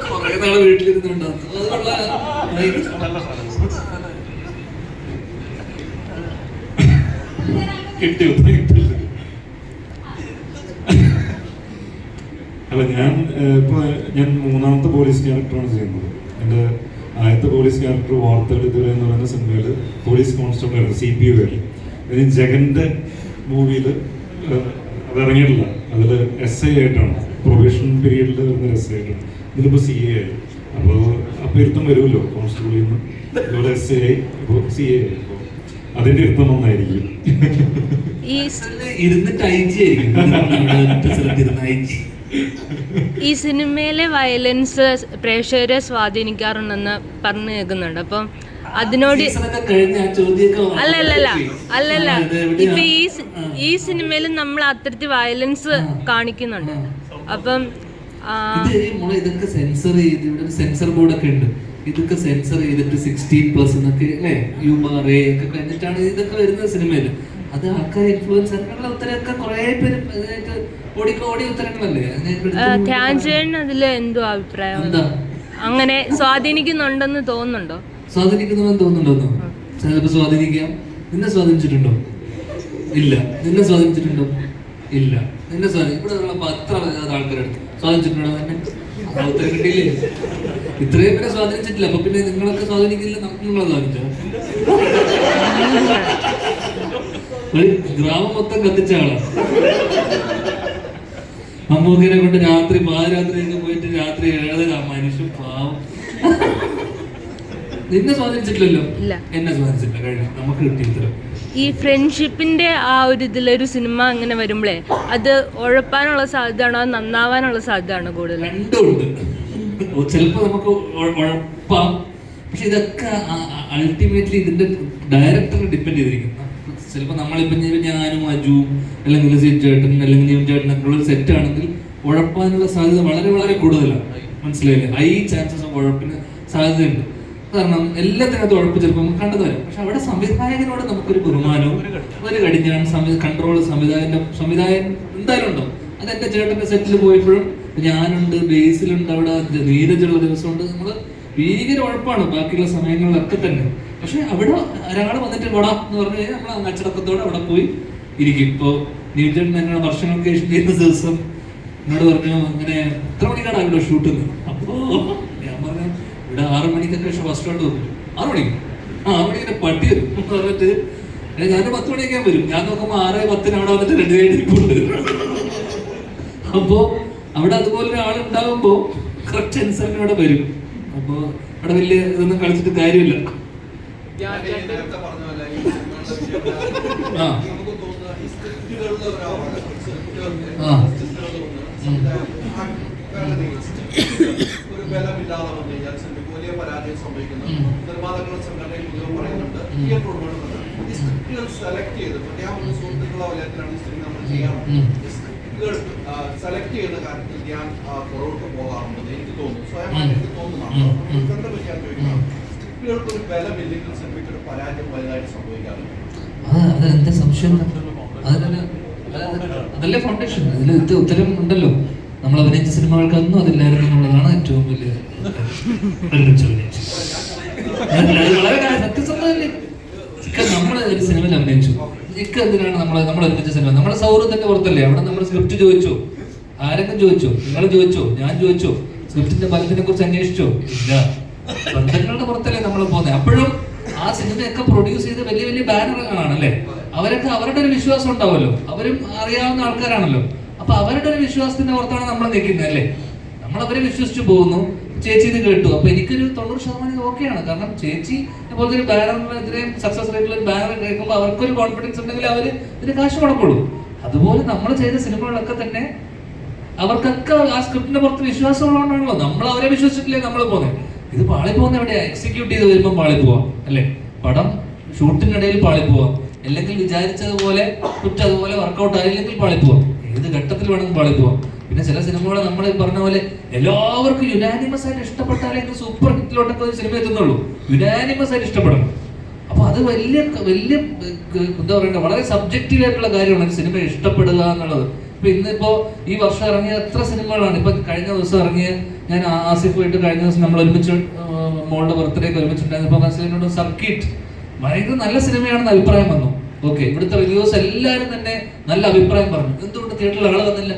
കുറെ നാള് വീട്ടിലിരുന്നുണ്ടോ കിട്ടിയോ? അല്ല ഞാൻ ഞാൻ 3ാമത്തെ പോലീസ് ക്യാരക്ടറാണ് ചെയ്യുന്നത്. എൻ്റെ ആദ്യത്തെ പോലീസ് ക്യാരക്ടർ വാർത്തകൾ എന്ന് പറയുന്ന സിനിമയിൽ പോലീസ് കോൺസ്റ്റബിൾ ആയിരുന്നു, CPO ആയിരുന്നു. ഇനി ജഗന്റെ മൂവിയിൽ അത് ഇറങ്ങിയിട്ടില്ല, അതിൽ SI ആയിട്ടാണ്, പ്രൊബേഷൻ പീരീഡിൽ വരുന്ന SI ആയിട്ടാണ്. ഇതിലിപ്പോൾ CA ആയി. അപ്പോൾ ഇരുത്തം വരുമല്ലോ കോൺസ്റ്റബിളിൽ നിന്ന്, ഇവിടെ SI ആയി, ഇപ്പോൾ CA ആയി. അപ്പോൾ അതിൻ്റെ ഇരുത്തം നന്നായിരിക്കും. ഈ സിനിമയിലെ വയലൻസ് പ്രേക്ഷകരെ സ്വാധീനിക്കാറുണ്ടെന്ന് പറഞ്ഞു കേൾക്കുന്നുണ്ട്. അപ്പം അതിനോട് അല്ലല്ല ഇപ്പൊ ഈ സിനിമയിൽ നമ്മൾ അത്തരത്തിൽ വയലൻസ് കാണിക്കുന്നുണ്ട്. അപ്പം ഇതൊക്കെ സെൻസർ ചെയ്ത് ഇവിടെ സെൻസർ ബോർഡൊക്കെ ഉണ്ട്. ഇതൊക്കെ സെൻസർ ചെയ്തിട്ട് 16+ എന്നൊക്കെ അല്ലേ, URA ഒക്കെ കഴിഞ്ഞിട്ടാണ് ഇതൊക്കെ വരുന്നത് സിനിമയിൽ. അത് ആൾക്കാരെ ഇൻഫ്ലുവൻസ് ഉത്തരമൊക്കെ കുറെ പേര് ഓടി ഉത്തരങ്ങളല്ലേ. ധ്യാൻചേട്ടൻ അതില് എന്തോ അഭിപ്രായം? അങ്ങനെ സ്വാധീനിക്കുന്നുണ്ടെന്ന് തോന്നുന്നുണ്ടോ? സ്വാധീനിക്കുന്നുണ്ടെന്ന് തോന്നുന്നുണ്ടോ? ചിലപ്പോൾ സ്വാധീനിക്കാം. നിന്നെ സ്വാധീനിച്ചിട്ടുണ്ടോ? ഇല്ല. നിന്നെ സ്വാധീനിച്ചിട്ടുണ്ടോ? ഇല്ല. നിന്നെ ഇവിടെ ഉള്ള 10 ആൾക്കാരെടുത്ത് സ്വാധീനിച്ചിട്ടുണ്ടോ? തന്നെ ഉത്തരം കിട്ടിയില്ലേ? ഇത്രയും പേരെ സ്വാധീനിച്ചിട്ടില്ല. അപ്പൊ പിന്നെ നിങ്ങളൊക്കെ സ്വാധീനിക്കില്ല, നമ്മളെ സ്വാധീനിച്ചോ? ഒരു ഗ്രാമം മൊത്തം കത്തിച്ച ആളാ. മമ്മൂക്കിനെ കൊണ്ട് രാത്രി പാതിരാത്രിയൊക്കെ പോയിട്ട് രാത്രി 7:30 മനുഷ്യൻ പാവം. നിന്നെ സ്വാധീനിച്ചിട്ടില്ലല്ലോ, എന്നെ സ്വാധീനിച്ചിട്ടില്ല. കഴിഞ്ഞു, നമുക്ക് കിട്ടിയ ഉത്തരം. ഈ ഫ്രണ്ട്ഷിപ്പിന്റെ ആ ഒരു ഇതിലൊരു സിനിമ അങ്ങനെ വരുമ്പോഴേ അത് ഉഴപ്പാനുള്ള സാധ്യതയാണോ അത് നന്നാവാനുള്ള സാധ്യതയാണോ കൂടുതൽ? രണ്ടും ഉണ്ട്. ചിലപ്പോ നമുക്ക് ഉഴപ്പാം, പക്ഷെ ഇതൊക്കെ അൾട്ടിമേറ്റ്ലി ഇതിന്റെ ഡയറക്ടറിനെ ഡിപ്പെൻഡ് ചെയ്തിരിക്കും. ചിലപ്പോൾ നമ്മളിപ്പം ഞാനും അജുവും അല്ലെങ്കിൽ സിജ് ചേട്ടൻ അല്ലെങ്കിൽ നിവിൻ ചേട്ടനൊക്കെ ഉള്ള സെറ്റ് ആണെങ്കിൽ ഉഴപ്പാനുള്ള സാധ്യത വളരെ വളരെ കൂടുതലാണ്. മനസ്സിലായില്ലേ? ഹൈ ചാൻസസ് ഓഫ് ഉഴപ്പിന് സാധ്യതയുണ്ട്. കാരണം എല്ലാത്തിനകത്ത് ഉഴപ്പ് ചിലപ്പോൾ നമുക്ക് കണ്ടു വരാം. പക്ഷെ അവിടെ സംവിധായകനോട് നമുക്കൊരു ബഹുമാനവും ഒരു കടിഞ്ഞാണ് കൺട്രോൾ സംവിധായകൻ എന്തായാലും ഉണ്ടാവും. അത് എൻ്റെ ചേട്ടൻ്റെ സെറ്റിൽ പോയപ്പോഴും ഞാനുണ്ട്, ബേസിലുണ്ട്, അവിടെ നീരജുള്ള ദിവസമുണ്ട്. നമ്മൾ ഭീകര ഉഴപ്പാണ് ബാക്കിയുള്ള സമയങ്ങളിലൊക്കെ തന്നെ. പക്ഷെ അവിടെ ഒരാൾ വന്നിട്ട് വടാം എന്ന് പറഞ്ഞു കഴിഞ്ഞാൽ നമ്മൾ അച്ചടക്കത്തോടെ അവിടെ പോയി ഇരിക്കും. ഇപ്പോൾ നീരജൻ ഞങ്ങൾ വർഷങ്ങൾക്ക് ശേഷം ചെയ്യുന്ന ദിവസം എന്നോട് പറഞ്ഞു, അങ്ങനെ എത്ര മണിക്കാണ് ഇവിടെ ഷൂട്ടുന്നത്? അപ്പോൾ ഞാൻ പറഞ്ഞു ഇവിടെ 6 മണിക്കൊക്കെ ഫസ്റ്റ് ഷോട്ട് വന്നു. 6 മണിക്ക് 6 മണിക്ക് പട്ടി വരും പറഞ്ഞിട്ട് ഞാൻ 10 മണിയൊക്കെ വരും. ഞാൻ നോക്കുമ്പോൾ 6:10 അവിടെ വന്നിട്ട് റെഡി ആയിട്ടുണ്ട്. അപ്പോൾ അവിടെ അതുപോലെ ഒരാൾ ഉണ്ടാകുമ്പോൾ കറക്റ്റ് അനുസരണം അവിടെ വരും. അപ്പോൾ അവിടെ വലിയ ഇതൊന്നും കളിച്ചിട്ട് കാര്യമില്ല. നേരത്തെ പറഞ്ഞ പോലെ ഈ സിനിമകളുടെ ആ നമുക്ക് തോന്നുന്ന ഈ സ്ക്രിപ്റ്റുകളുടെ ഒരു ആവാഹനം, ഒരു ബലമില്ലാതെ വന്നു കഴിഞ്ഞാൽ സിനിമയ്ക്ക് വലിയ പരാജയം സംഭവിക്കുന്നു. നിർമ്മാതാക്കളുടെ സംഘടനയിൽ മുഴുവൻ പറയുന്നുണ്ട്, തിയേറ്റർ ഉടമകളുണ്ട്, ഈ സ്ക്രിപ്റ്റുകൾ സെലക്ട് ചെയ്ത് ഞാൻ ഒരു സുഹൃത്തുക്കളുടെ വലയത്തിലാണ് ഈ സിനിമ നമ്മൾ ചെയ്യാറുണ്ട്. ഈ സ്ക്രിപ്റ്റുകൾ സെലക്ട് ചെയ്യുന്ന കാര്യത്തിൽ ഞാൻ പുറകോട്ട് പോകാറുണ്ടെന്ന് എനിക്ക് തോന്നുന്നു. സ്വയമായിട്ട് എനിക്ക് തോന്നുന്നതാണ്. ബന്ധപ്പെട്ട് ഞാൻ ചോദിക്കുന്നത്, സ്ക്രിപ്റ്റുകൾക്ക് ഒരു ബലമില്ലെങ്കിൽ സിനിമയ്ക്ക് ഒരു പരാജയം വലുതായിട്ട് സംഭവിക്കാറുണ്ട്. അതെന്താ സംശയം? അതല്ലേ ഫൗണ്ടേഷൻ. അതിൽ ഉത്തരം ഉണ്ടല്ലോ. നമ്മൾ അഭിനയിച്ച സിനിമകൾക്കൊന്നും അതില്ലായിരുന്നു എന്നുള്ളതാണ് ഏറ്റവും വലിയ വളരെ സത്യസന്ധമല്ലേ. നമ്മൾ ഒരു സിനിമയിൽ അഭിനയിച്ചു, ഇക്ക എന്തിനാണ് നമ്മൾ ഒരുമിച്ച സിനിമ? നമ്മുടെ സൗഹൃദത്തിന്റെ പുറത്തല്ലേ. അവിടെ നമ്മൾ സ്ക്രിപ്റ്റ് ചോദിച്ചോ? ആരെങ്കിലും ചോദിച്ചോ? നിങ്ങൾ ചോദിച്ചോ? ഞാൻ ചോദിച്ചോ? സ്ക്രിപ്റ്റിന്റെ ഫലത്തിനെ കുറിച്ച് അന്വേഷിച്ചോ? ഇല്ല. ബന്ധങ്ങളുടെ പുറത്തല്ലേ നമ്മൾ പോകുന്നത്. അപ്പോഴും ആ സിനിമയൊക്കെ പ്രൊഡ്യൂസ് ചെയ്ത് വലിയ വലിയ ബാനറുകളാണ് അല്ലേ. അവരൊക്കെ അവരുടെ ഒരു വിശ്വാസം ഉണ്ടാവുമല്ലോ. അവരും അറിയാവുന്ന ആൾക്കാരാണല്ലോ. അപ്പൊ അവരുടെ ഒരു വിശ്വാസത്തിന്റെ പുറത്താണ് നമ്മൾ നിൽക്കുന്നത് അല്ലേ. നമ്മൾ അവരെ വിശ്വസിച്ച് പോകുന്നു. ചേച്ചി ഇത് കേട്ടു, അപ്പൊ എനിക്കൊരു 90% ഓക്കെയാണ്. കാരണം ചേച്ചി ഇതുപോലത്തെ ഒരു ബാനറിന് ഇത്രയും സക്സസ് റേറ്റുള്ള ഒരു ബാനർ കേൾക്കുമ്പോൾ അവർക്കൊരു കോൺഫിഡൻസ് ഉണ്ടെങ്കിൽ അവർ ഇതിന് കാശ് മുടക്കുള്ളൂ. അതുപോലെ നമ്മൾ ചെയ്ത സിനിമകളൊക്കെ തന്നെ അവർക്കൊക്കെ ആ സ്ക്രിപ്റ്റിന്റെ പുറത്ത് വിശ്വാസം ഉള്ളതുകൊണ്ടാണല്ലോ നമ്മൾ അവരെ വിശ്വസിച്ചിട്ടില്ലേ നമ്മൾ പോകുന്നത്. ഇത് പാളിപ്പോകുന്ന എവിടെയാ? എക്സിക്യൂട്ട് ചെയ്ത് വരുമ്പോൾ പാളിപ്പോവാം അല്ലേ. പടം ഷൂട്ടിനിടയിൽ പാളിപ്പോവാം, അല്ലെങ്കിൽ വിചാരിച്ചതുപോലെ അതുപോലെ വർക്കൗട്ട് ആയില്ലെങ്കിൽ പാളിപ്പോവാം. ഏത് ഘട്ടത്തിൽ വേണമെങ്കിൽ പാളിപ്പോവാം. പിന്നെ ചില സിനിമകൾ നമ്മൾ പറഞ്ഞ പോലെ എല്ലാവർക്കും യുനാനിമസ് ആയിട്ട് ഇഷ്ടപ്പെട്ടാലേ സൂപ്പർ ഹിറ്റിലോട്ടൊക്കെ ഒരു സിനിമ എത്തുന്നുള്ളൂ. യുനാനിമസ് ആയിട്ട് ഇഷ്ടപ്പെടണം. അപ്പൊ അത് വലിയ വലിയ എന്താ പറയണ്ട, വളരെ സബ്ജക്റ്റീവ് ആയിട്ടുള്ള കാര്യമാണ് ഒരു സിനിമ ഇഷ്ടപ്പെടുക എന്നുള്ളത്. ഇപ്പൊ ഇന്നിപ്പോ ഈ വർഷം ഇറങ്ങിയ എത്ര സിനിമകളാണ്. ഇപ്പൊ കഴിഞ്ഞ ദിവസം ഇറങ്ങിയ, ഞാൻ ആസിഫായിട്ട് കഴിഞ്ഞ ദിവസം നമ്മൾ ഒരുമിച്ച് മോളുടെ ബർത്ത്ഡേക്ക് ഒരുമിച്ചുണ്ടായിരുന്നപ്പോൾ സർക്കിറ്റ് ഭയങ്കര നല്ല സിനിമയാണെന്ന് അഭിപ്രായം വന്നു. ഓക്കെ, ഇവിടുത്തെ റിവ്യൂസ് എല്ലാവരും തന്നെ നല്ല അഭിപ്രായം പറഞ്ഞു. എന്തുകൊണ്ട് തിയേറ്ററിൽ ആള് വന്നില്ല?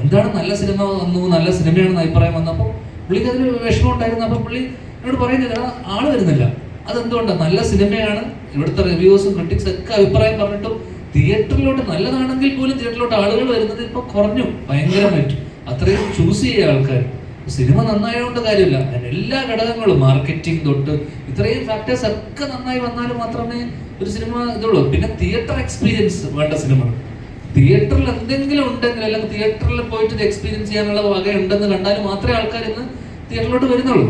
എന്താണ് നല്ല സിനിമ വന്നു, നല്ല സിനിമയാണെന്ന് അഭിപ്രായം വന്നപ്പോൾ പുള്ളിക്ക് അതിന് വിഷമം ഉണ്ടായിരുന്നു. അപ്പൊ പുള്ളി എന്നോട് പറയുന്നില്ല, ആള് വരുന്നില്ല. അതെന്തുകൊണ്ടാണ്? നല്ല സിനിമയാണ്, ഇവിടുത്തെ റിവ്യൂസും ക്രിട്ടിക്സ് ഒക്കെ അഭിപ്രായം പറഞ്ഞിട്ടും തിയേറ്ററിലോട്ട് നല്ലതാണെങ്കിൽ പോലും തിയേറ്ററിലോട്ട് ആളുകൾ വരുന്നത് ഇപ്പൊ കുറഞ്ഞു ഭയങ്കരമായിട്ട്. അത്രയും ചൂസ് ചെയ്യുക ആൾക്കാർ. സിനിമ നന്നായതുകൊണ്ട് കാര്യമില്ല, എല്ലാ ഘടകങ്ങളും മാർക്കറ്റിംഗ് തൊട്ട് ഇത്രയും ഫാക്ടേഴ്സ് ഒക്കെ നന്നായി വന്നാൽ മാത്രമേ ഒരു സിനിമ ഇതുള്ളൂ. പിന്നെ തിയേറ്റർ എക്സ്പീരിയൻസ് വേണ്ട സിനിമ. തിയേറ്ററിൽ എന്തെങ്കിലും ഉണ്ടെങ്കിൽ, അല്ലെങ്കിൽ തിയേറ്ററിൽ പോയിട്ട് ഇത് എക്സ്പീരിയൻസ് ചെയ്യാനുള്ള വക ഉണ്ടെന്ന് കണ്ടാൽ മാത്രമേ ആൾക്കാർ ഇന്ന് തിയേറ്ററിലോട്ട് വരുന്നുള്ളൂ.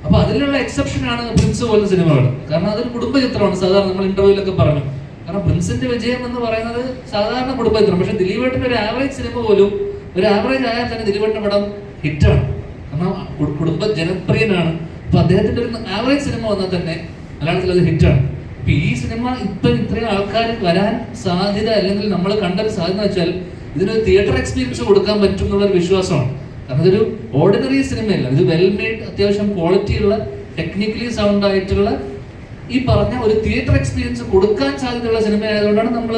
അപ്പൊ അതിലുള്ള എക്സെപ്ഷനാണ് പ്രിൻസ് പോലുള്ള സിനിമകൾ. കാരണം അതൊരു കുടുംബ ചിത്രമാണ്. സാധാരണ നമ്മൾ ഇന്റർവ്യൂലൊക്കെ പറഞ്ഞു, കാരണം പ്രിൻസിന്റെ വിജയം എന്ന് പറയുന്നത് സാധാരണ കുടുംബ ചിത്രം. പക്ഷെ ദിലീപേട്ടന്റെ ഒരു ആവറേജ് സിനിമ പോലും, ഒരു ആവറേജ് ആയാൽ തന്നെ ദിലീപേട്ടന്റെ പടം ഹിറ്റാണ്. കാരണം കുടുംബ ജനപ്രിയനാണ്. അപ്പൊ അദ്ദേഹത്തിന്റെ ഒരു ആവറേജ് സിനിമ വന്നാൽ തന്നെ മലയാളത്തിൽ അത് ഹിറ്റാണ്. ഇപ്പൊ ഈ സിനിമ ഇപ്പൊ ഇത്രയും ആൾക്കാർ വരാൻ സാധ്യത, അല്ലെങ്കിൽ നമ്മൾ കണ്ടൊരു സാധ്യത വെച്ചാൽ ഇതിനൊരു തിയേറ്റർ എക്സ്പീരിയൻസ് കൊടുക്കാൻ പറ്റും എന്നുള്ളൊരു വിശ്വാസമാണ്. കാരണം ഇതൊരു ഓർഡിനറി സിനിമയല്ല, ഇത് വെൽ മെയ്ഡ്, അത്യാവശ്യം ക്വാളിറ്റിയുള്ള, ടെക്നിക്കലി സൗണ്ട് ആയിട്ടുള്ള ഈ പറഞ്ഞ ഒരു തിയേറ്റർ എക്സ്പീരിയൻസ് കൊടുക്കാൻ സാധ്യതയുള്ള സിനിമ ആയതുകൊണ്ടാണ് നമ്മൾ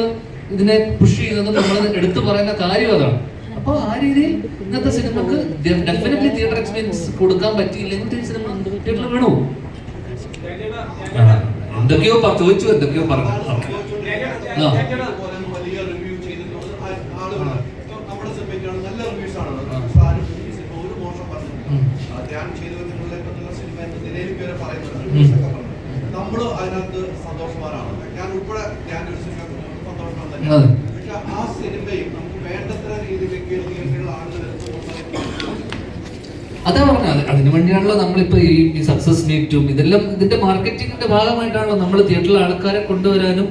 ഇതിനെ പുഷ് ചെയ്യുന്നതും നമ്മൾ എടുത്തു പറയുന്ന കാര്യം അതാണ്. അപ്പോൾ ആ രീതിയിൽ ഇന്നത്തെ സിനിമക്ക് ഡെഫിനറ്റ്ലി തിയേറ്റർ എക്സ്പീരിയൻസ് കൊടുക്കാൻ പറ്റിയില്ലെങ്കിൽ ഈ സിനിമ തിയേറ്ററിൽ വേണോ? എന്തൊക്കെയോ ചോദിച്ചു, എന്തൊക്കെയോ പറഞ്ഞു. വലിയ റിവ്യൂ ചെയ്തിട്ടുള്ളത് ആളുകൾ നമ്മുടെ സിനിമയ്ക്കാണ് നല്ല റിവ്യൂസ് ആണ്. ഒരു മോശം പറഞ്ഞിട്ടില്ല. ഞാൻ ചെയ്തു വെച്ചിട്ടുള്ള സിനിമ എന്ന നിലയിൽ പേരെ പറയുന്നത് നമ്മൾ അതിനകത്ത് സന്തോഷവാനാണ്. ഞാൻ ഉൾപ്പെടെ ഞാനൊരു സിനിമ സന്തോഷമാണ് തന്നെ. പക്ഷെ ആ സിനിമയും നമുക്ക് വേണ്ടത്ര രീതിയിലേക്ക് തിയേറ്ററിലുള്ള ആളുകൾ അതാ പറഞ്ഞത്. അതിനു വേണ്ടിയാണല്ലോ നമ്മളിപ്പോ ഈ സക്സസ് മീറ്റും ഇതെല്ലാം ഇതിന്റെ മാർക്കറ്റിംഗിന്റെ ഭാഗമായിട്ടാണല്ലോ നമ്മൾ തിയേറ്ററിലെ ആൾക്കാരെ കൊണ്ടുവരാനും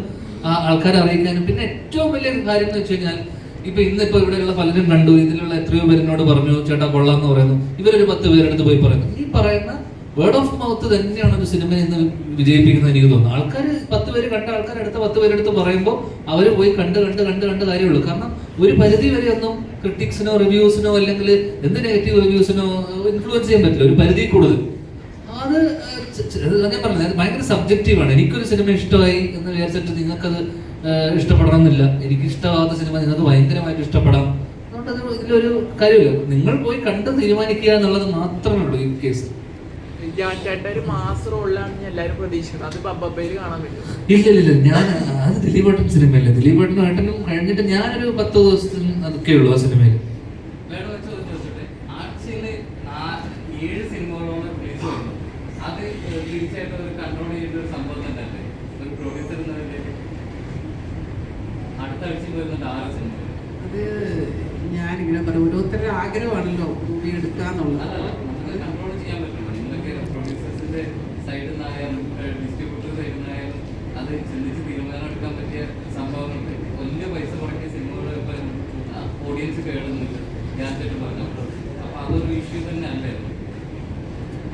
ആൾക്കാരെ അറിയിക്കാനും. പിന്നെ ഏറ്റവും വലിയ കാര്യം എന്ന് വെച്ച് കഴിഞ്ഞാൽ ഇപ്പൊ ഇന്നിപ്പോ ഇവിടെയുള്ള പലരും കണ്ടു, ഇതിലുള്ള എത്രയോ പേരിനോട് പറഞ്ഞു ചേട്ടാ കൊള്ളാന്ന് പറയുന്നു, ഇവരൊരു 10 പേരെടുത്ത് പോയി പറയുന്നു. ഈ പറയുന്ന വേർഡ് ഓഫ് മൗത്ത് തന്നെയാണ് ഒരു സിനിമ ഇന്ന് വിജയിപ്പിക്കുന്നത് എനിക്ക് തോന്നുന്നു. ആൾക്കാർ 10 പേര് കണ്ട ആൾക്കാർ അടുത്ത 10 പേരെടുത്ത് പറയുമ്പോൾ അവർ പോയി കണ്ട് കാര്യമുള്ളൂ. കാരണം ഒരു പരിധി വരെ ഒന്നും ക്രിട്ടിക്സിനോ റിവ്യൂസിനോ അല്ലെങ്കിൽ എന്ത് നെഗറ്റീവ് റിവ്യൂസിനോ ഇൻഫ്ലുവൻസ് ചെയ്യാൻ പറ്റില്ല, ഒരു പരിധി കൂടുതൽ. അത് ഞാൻ പറഞ്ഞത് ഭയങ്കര സബ്ജക്റ്റീവാണ്. എനിക്കൊരു സിനിമ ഇഷ്ടമായി എന്ന് വിചാരിച്ചിട്ട് നിങ്ങൾക്കത് ഇഷ്ടപ്പെടണം എന്നില്ല, എനിക്ക് ഇഷ്ടമാകാത്ത സിനിമ നിങ്ങൾക്ക് ഭയങ്കരമായിട്ട് ഇഷ്ടപ്പെടാം. അതുകൊണ്ട് അത് ഇതിലൊരു കാര്യമില്ല. നിങ്ങൾ പോയി കണ്ട് തീരുമാനിക്കുക എന്നുള്ളത് മാത്രമേ ഉള്ളൂ ഈ കേസ്. ഒരു മാസ് റോളിലാണ് എല്ലാവരും പ്രതീക്ഷിക്കുന്നത്, അത് ബബ്ബയിൽ കാണാൻ പറ്റും. ഇല്ല, ഞാൻ അത് ദിലീപേട്ടൻ സിനിമയല്ലേ, ദിലീപേട്ടനും ഏട്ടനും കഴിഞ്ഞിട്ട് ഞാനൊരു 10 ദിവസത്തിന് അതൊക്കെ ഉള്ളൂ ആ സിനിമയിൽ. അത് ഞാനിങ്ങനെ പറയും, ഓരോരുത്തരുടെ ആഗ്രഹമാണല്ലോ മൂവി എടുക്കാന്നുള്ളത്. അത് ചിന്തിച്ച് തീരുമാനം എടുക്കാൻ പറ്റിയ സംഭവങ്ങളുണ്ട്. വലിയ പൈസ മുടക്കിയ സിനിമകൾ ഓഡിയൻസ് കേളുന്നില്ല, ഞാൻ പറഞ്ഞപ്പോൾ. അപ്പൊ അതൊരു ഇഷ്യൂ തന്നെ അല്ലായിരുന്നു.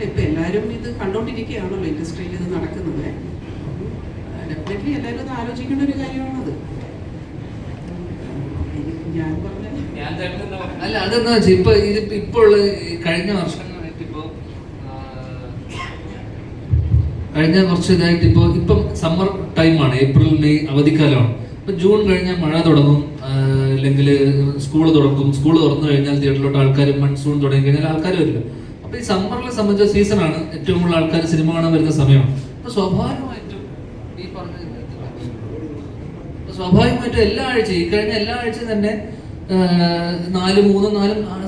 ഇപ്പൊ എല്ലാരും ഇത് കണ്ടോണ്ടിരിക്കുകയാണല്ലോ ഇൻഡസ്ട്രിയിൽ ഇത് നടക്കുന്നത്. ഡെഫിനറ്റ്ലി എല്ലാവരും അത് ആലോചിക്കേണ്ട ഒരു കാര്യമാണത്. ഞാൻ പറഞ്ഞ അല്ല അതെന്താ വെച്ചാൽ ഇപ്പോൾ കഴിഞ്ഞ വർഷങ്ങളായിട്ട് കഴിഞ്ഞ കുറച്ച് ഇതായിട്ട് ഇപ്പം സമ്മർ ടൈമാണ്, ഏപ്രിൽ മെയ് അവധിക്കാലമാണ്. ഇപ്പം ജൂൺ കഴിഞ്ഞാൽ മഴ തുടങ്ങും, അല്ലെങ്കിൽ സ്കൂൾ തുറക്കും. സ്കൂൾ തുറന്നു കഴിഞ്ഞാൽ തിയേറ്ററിലോട്ട് ആൾക്കാർ, മൺസൂൺ തുടങ്ങി കഴിഞ്ഞാൽ ആൾക്കാർ വരില്ല. അപ്പൊ ഈ സമ്മറിനെ സംബന്ധിച്ച സീസണാണ് ഏറ്റവും കൂടുതൽ ആൾക്കാർ സിനിമ കാണാൻ വരുന്ന സമയമാണ്. അപ്പൊ സ്വാഭാവികമായിട്ടും എല്ലാ ആഴ്ചയും കഴിഞ്ഞ എല്ലാ ആഴ്ചയും തന്നെ 4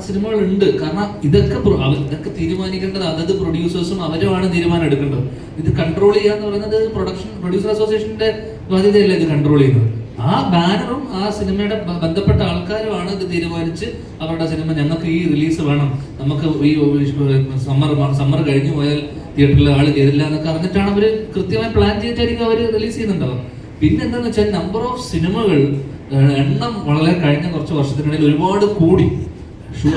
സിനിമകൾ ഉണ്ട്. കാരണം ഇതൊക്കെ തീരുമാനിക്കേണ്ടത് അതത് പ്രൊഡ്യൂസേഴ്സും അവരുമാണ് തീരുമാനം എടുക്കേണ്ടത്. ഇത് കൺട്രോൾ ചെയ്യാന്ന് പറയുന്നത് പ്രൊഡ്യൂസർ അസോസിയേഷന്റെ ബാധ്യതയല്ല ഇത് കൺട്രോൾ ചെയ്യുന്നത്. ആ ബാനറും ആ സിനിമയുടെ ബന്ധപ്പെട്ട ആൾക്കാരുമാണ് ഇത് തീരുമാനിച്ച് അവരുടെ സിനിമ ഞങ്ങൾക്ക് ഈ റിലീസ് വേണം, നമുക്ക് ഈ സമ്മർ കഴിഞ്ഞു പോയാൽ തിയേറ്ററിൽ ആൾ കയറില്ല എന്നൊക്കെ അറിഞ്ഞിട്ടാണ് അവർ കൃത്യമായി പ്ലാൻ ചെയ്തിട്ടായിരിക്കും അവർ റിലീസ് ചെയ്യുന്നുണ്ടാവും. പിന്നെ എന്താന്ന് വെച്ചാൽ നമ്പർ ഓഫ് സിനിമകൾ എണ്ണം വളരെ കഴിഞ്ഞ കുറച്ച് വർഷത്തിനിടയിൽ ഒരുപാട് കൂടി.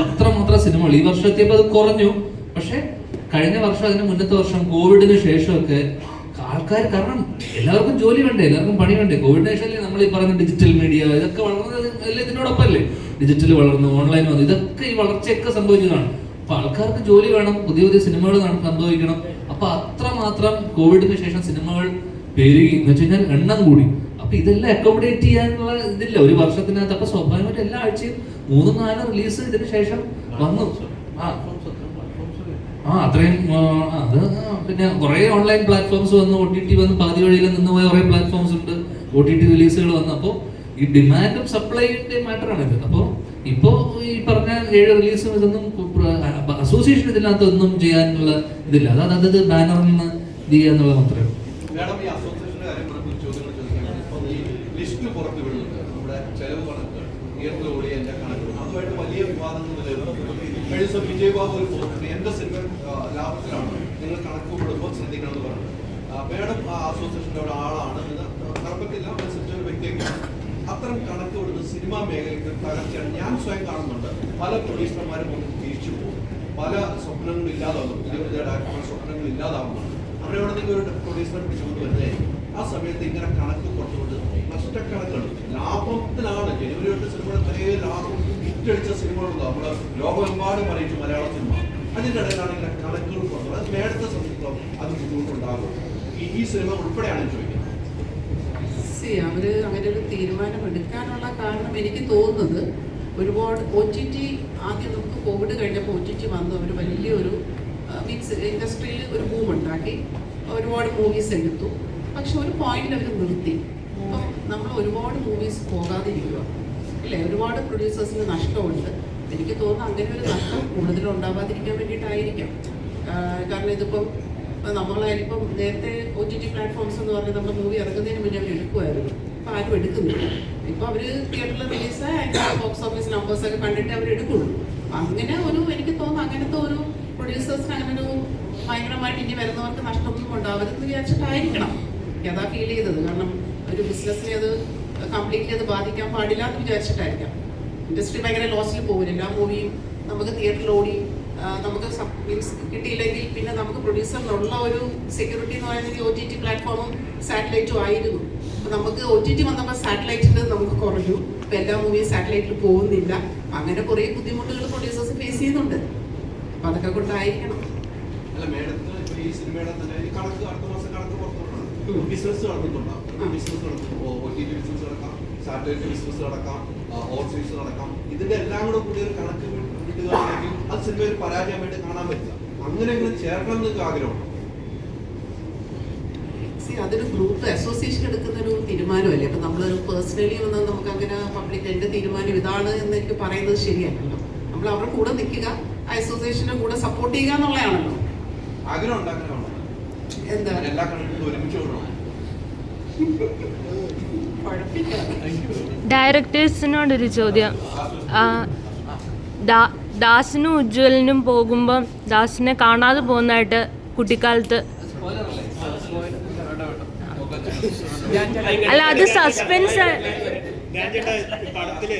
അത്രമാത്രം സിനിമകൾ ഈ വർഷം എത്തിയപ്പോൾ അത് കുറഞ്ഞു. പക്ഷെ കഴിഞ്ഞ വർഷം, അതിന് മുന്നത്തെ വർഷം, കോവിഡിന് ശേഷമൊക്കെ ആൾക്കാർ, കാരണം എല്ലാവർക്കും ജോലി വേണ്ടേ, എല്ലാവർക്കും പണി വേണ്ടേ. കോവിഡിന് ശേഷമല്ലേ നമ്മൾ ഈ പറയുന്ന ഡിജിറ്റൽ മീഡിയ ഇതൊക്കെ വളർന്നത്, അല്ലേ ഇതിനോടൊപ്പം അല്ലേ ഡിജിറ്റൽ വളർന്നു, ഓൺലൈൻ വന്നു, ഇതൊക്കെ ഈ വളർച്ചയൊക്കെ സംഭവിച്ചതാണ്. അപ്പൊ ആൾക്കാർക്ക് ജോലി വേണം, പുതിയ സിനിമകൾ സംഭവിക്കണം. അപ്പൊ അത്രമാത്രം കോവിഡിന് ശേഷം സിനിമകൾ പെരുകി എന്ന് വെച്ച് കഴിഞ്ഞാൽ എണ്ണം കൂടി. അപ്പൊ ഇതെല്ലാം അക്കോമഡേറ്റ് ചെയ്യാനുള്ള ഇതില്ല ഒരു വർഷത്തിനകത്ത്. അപ്പൊ സ്വാഭാവികമായിട്ട് എല്ലാ ആഴ്ചയും 3-4 റിലീസ് ഇതിന് ശേഷം വന്നു. അത്രയും അത് പിന്നെ കുറെ ഓൺലൈൻ പ്ലാറ്റ്ഫോംസ് വന്നു, OTT വന്നു, പാതി വഴിയിൽ നിന്ന് പോയ കുറെ പ്ലാറ്റ്ഫോംസ് ഉണ്ട്, OTT റിലീസുകൾ വന്നു. അപ്പോൾ ഈ ഡിമാൻഡും സപ്ലൈന്റെ മാറ്ററാണിത്. അപ്പോൾ ഇപ്പോ ഈ പറഞ്ഞ 7 റിലീസും ഇതൊന്നും അസോസിയേഷൻ ഇതിനകത്ത് ഒന്നും ചെയ്യാനുള്ള ഇതില്ല. അതത് ബാനറിൽ നിന്ന് ഇത് ചെയ്യാന്നുള്ള മാത്രമേ. മാഡം, ഈ അസോസിയേഷന്റെ കാര്യം പറഞ്ഞ ചോദ്യങ്ങൾ ചോദിക്കാൻ ഇപ്പൊ ഈ ലിസ്റ്റ് പുറത്തു വിടുന്നുണ്ട്, നമ്മുടെ ചെലവ് കണക്ക്, തിയേറ്ററിൽ ഓടിയതിന്റെ കണക്ക്, അതുമായിട്ട് വലിയ വിവാദങ്ങൾ നിലനിൽക്കുന്നു. വിജയ് ബാബു ഒരു പോസ്റ്റ്, എന്റെ സിനിമ ലാഭത്തിലാണ്, നിങ്ങൾ കണക്ക് വിടുമ്പോൾ ശ്രദ്ധിക്കണം എന്ന് പറഞ്ഞു. മാഡം ആ അസോസിയേഷന്റെ ഒരു ആളാണ്, നടപ്പത്തില്ല അനുസരിച്ച ഒരു വ്യക്തിയൊക്കെയാണ്. അത്തരം കണക്ക് വിടുന്നത് സിനിമാ മേഖലയ്ക്ക് തകർച്ചയാണ്. ഞാൻ സ്വയം കാണുന്നുണ്ട്, പല പ്രൊഡ്യൂസർമാരും ഒന്ന് തിരിച്ചു പോകും, പല സ്വപ്നങ്ങളും ഇല്ലാതാകുന്നു, പുതിയ ഡയറക്ടർമാർ സ്വപ്നങ്ങൾ ഇല്ലാതാവുന്നുണ്ട്. അവരവിടെ നിങ്ങൾ ഒരു പ്രൊഡ്യൂസറെ പിടിച്ചുകൊണ്ട് വരുന്നതായിരിക്കും. ആ സമയത്ത് ഇങ്ങനെ കണക്ക് പുറത്തുകൊണ്ട് നഷ്ടക്കണക്കുകൾ, ലാഭത്തിലാണ് ജനുവരി തൊട്ട് സിനിമയുടെ ഇത്രയും ലാഭം ഇറ്റടിച്ച സിനിമകളുണ്ടോ നമ്മൾ ലോകമെമ്പാടും അറിയിച്ചു മലയാള സിനിമ. അതിൻ്റെ ഇടയിലാണ് ഇങ്ങനെ കണക്കുകൾ പുറത്തുള്ളത്. അത് നേരത്തെ സംബന്ധിച്ചിടത്തോളം അത് ബുദ്ധിമുട്ടുണ്ടാകും. ഈ സിനിമ ഉൾപ്പെടെയാണ് ചോദിക്കുന്നത്. അവര് അങ്ങനെ ഒരു തീരുമാനം എടുക്കാനുള്ള കാരണം എനിക്ക് തോന്നുന്നത്, ഒരുപാട് OTT ആദ്യം നമുക്ക് കോവിഡ് കഴിഞ്ഞപ്പോൾ OTT വന്നു, ഒരു വലിയൊരു മീൻസ് ഇൻഡസ്ട്രിയിൽ ഒരു ബൂം ഉണ്ടാക്കി, ഒരുപാട് മൂവീസ് എടുത്തു. പക്ഷെ ഒരു പോയിന്റിൽ അവർ നിർത്തി. അപ്പം നമ്മൾ ഒരുപാട് മൂവീസ് പോകാതിരിക്കുക അല്ലേ, ഒരുപാട് പ്രൊഡ്യൂസേഴ്സിന് നഷ്ടമുണ്ട്. എനിക്ക് തോന്നുന്നു അങ്ങനെ ഒരു നഷ്ടം കൂടുതലും ഉണ്ടാവാതിരിക്കാൻ വേണ്ടിയിട്ടായിരിക്കാം. കാരണം ഇതിപ്പം നമ്മളായാലിപ്പം നേരത്തെ OTT പ്ലാറ്റ്ഫോംസ് എന്ന് പറഞ്ഞാൽ നമ്മുടെ മൂവി ഇറങ്ങുന്നതിന് മുന്നേ അവർ എടുക്കുമായിരുന്നു. ഇപ്പം ആരും എടുക്കുന്നില്ല. ഇപ്പോൾ അവർ തിയേറ്ററിൽ റിലീസായി അതിൻ്റെ ബോക്സ് ഓഫീസ് നമ്പേഴ്സൊക്കെ കണ്ടിട്ട് അവർ എടുക്കുള്ളൂ. അങ്ങനെ ഒരു എനിക്ക് തോന്നുന്നു അങ്ങനത്തെ ഒരു പ്രൊഡ്യൂസേഴ്സിന് അങ്ങനെ ഒരു ഭയങ്കരമായിട്ട് ഇനി വരുന്നവർക്ക് നഷ്ടമൊന്നും ഉണ്ടാവരുതെന്ന് വിചാരിച്ചിട്ടായിരിക്കണം അതാ ഫീൽ ചെയ്തത്. കാരണം ഒരു ബിസിനസ്സിനെ അത് കംപ്ലീറ്റ്ലി അത് ബാധിക്കാൻ പാടില്ല എന്ന് വിചാരിച്ചിട്ടായിരിക്കാം. ഇൻഡസ്ട്രി ഭയങ്കര ലോസിൽ പോകും. എല്ലാ മൂവിയും നമുക്ക് തിയേറ്ററിൽ ഓടി നമുക്ക് മീൻസ് കിട്ടിയില്ലെങ്കിൽ പിന്നെ നമുക്ക് പ്രൊഡ്യൂസറിനുള്ള ഒരു സെക്യൂരിറ്റി എന്ന് പറയുന്നത് OTT പ്ലാറ്റ്ഫോമും സാറ്റലൈറ്റും ആയിരുന്നു. അപ്പോൾ നമുക്ക് OTT വന്നപ്പോൾ സാറ്റലൈറ്റിൽ നമുക്ക് കുറഞ്ഞു. ഇപ്പോൾ എല്ലാ മൂവിയും സാറ്റലൈറ്റിൽ പോകുന്നില്ല. അങ്ങനെ കുറേ ബുദ്ധിമുട്ടുകൾ പ്രൊഡ്യൂസേഴ്സ് ഫേസ് ചെയ്യുന്നുണ്ട്. അപ്പോൾ അതൊക്കെ കൊണ്ടായിരിക്കണം. അല്ല മേഡത്തിന് ഇപ്പോൾ ഈ സിനിമയുടെ തന്നെ ഈ കണക്ക് അടുത്ത മാസം കണക്ക് പുറത്തുകൊണ്ടാണ് ബിസിനസ് നടക്കുന്നുണ്ടാവും. ബിസിനസ് നടക്കും, OTT ബിസിനസ് നടക്കാം, സാറ്റലൈറ്റ് ബിസിനസ് നടക്കാം, ഓവർസീസ് നടക്കാം. ഇതിന്റെ എല്ലാം കൂടെ കൂടി ഒരു കണക്ക് കിട്ടുകയാണെങ്കിൽ അത് സിനിമ ഒരു പരാജയമായിട്ട് കാണാൻ പറ്റില്ല. അങ്ങനെയെങ്കിലും ചേർക്കണം എന്നൊക്കെ ആഗ്രഹമുണ്ട്. അതൊരു ഗ്രൂപ്പ് അസോസിയേഷൻ എടുക്കുന്ന ഒരു തീരുമാനമല്ലേ. അപ്പം നമ്മൾ പേഴ്സണലി വന്ന് നമുക്ക് അങ്ങനെ പബ്ലിക് എൻ്റെ തീരുമാനം ഇതാണ് എന്ന് എനിക്ക് പറയുന്നത് ശരിയല്ലല്ലോ. നമ്മൾ അവരുടെ കൂടെ നിൽക്കുക, അസോസിയേഷന്റെ കൂടെ സപ്പോർട്ട് ചെയ്യുക എന്നുള്ളതാണല്ലോ ആഗ്രഹം ഉണ്ടാക്കണം. എന്താ എല്ലാ കണക്കും ഒരുമിച്ച് കൊണ്ടുപോകണം. ഡയറക്ടേഴ്സിനോടൊരു ചോദ്യം. ദാസിനും ഉജ്ജ്വലിനും പോകുമ്പം ദാസിനെ കാണാതെ പോകുന്നതായിട്ട് കുട്ടിക്കാലത്ത് അല്ല, അത് സസ്പെൻസ്. പടത്തില്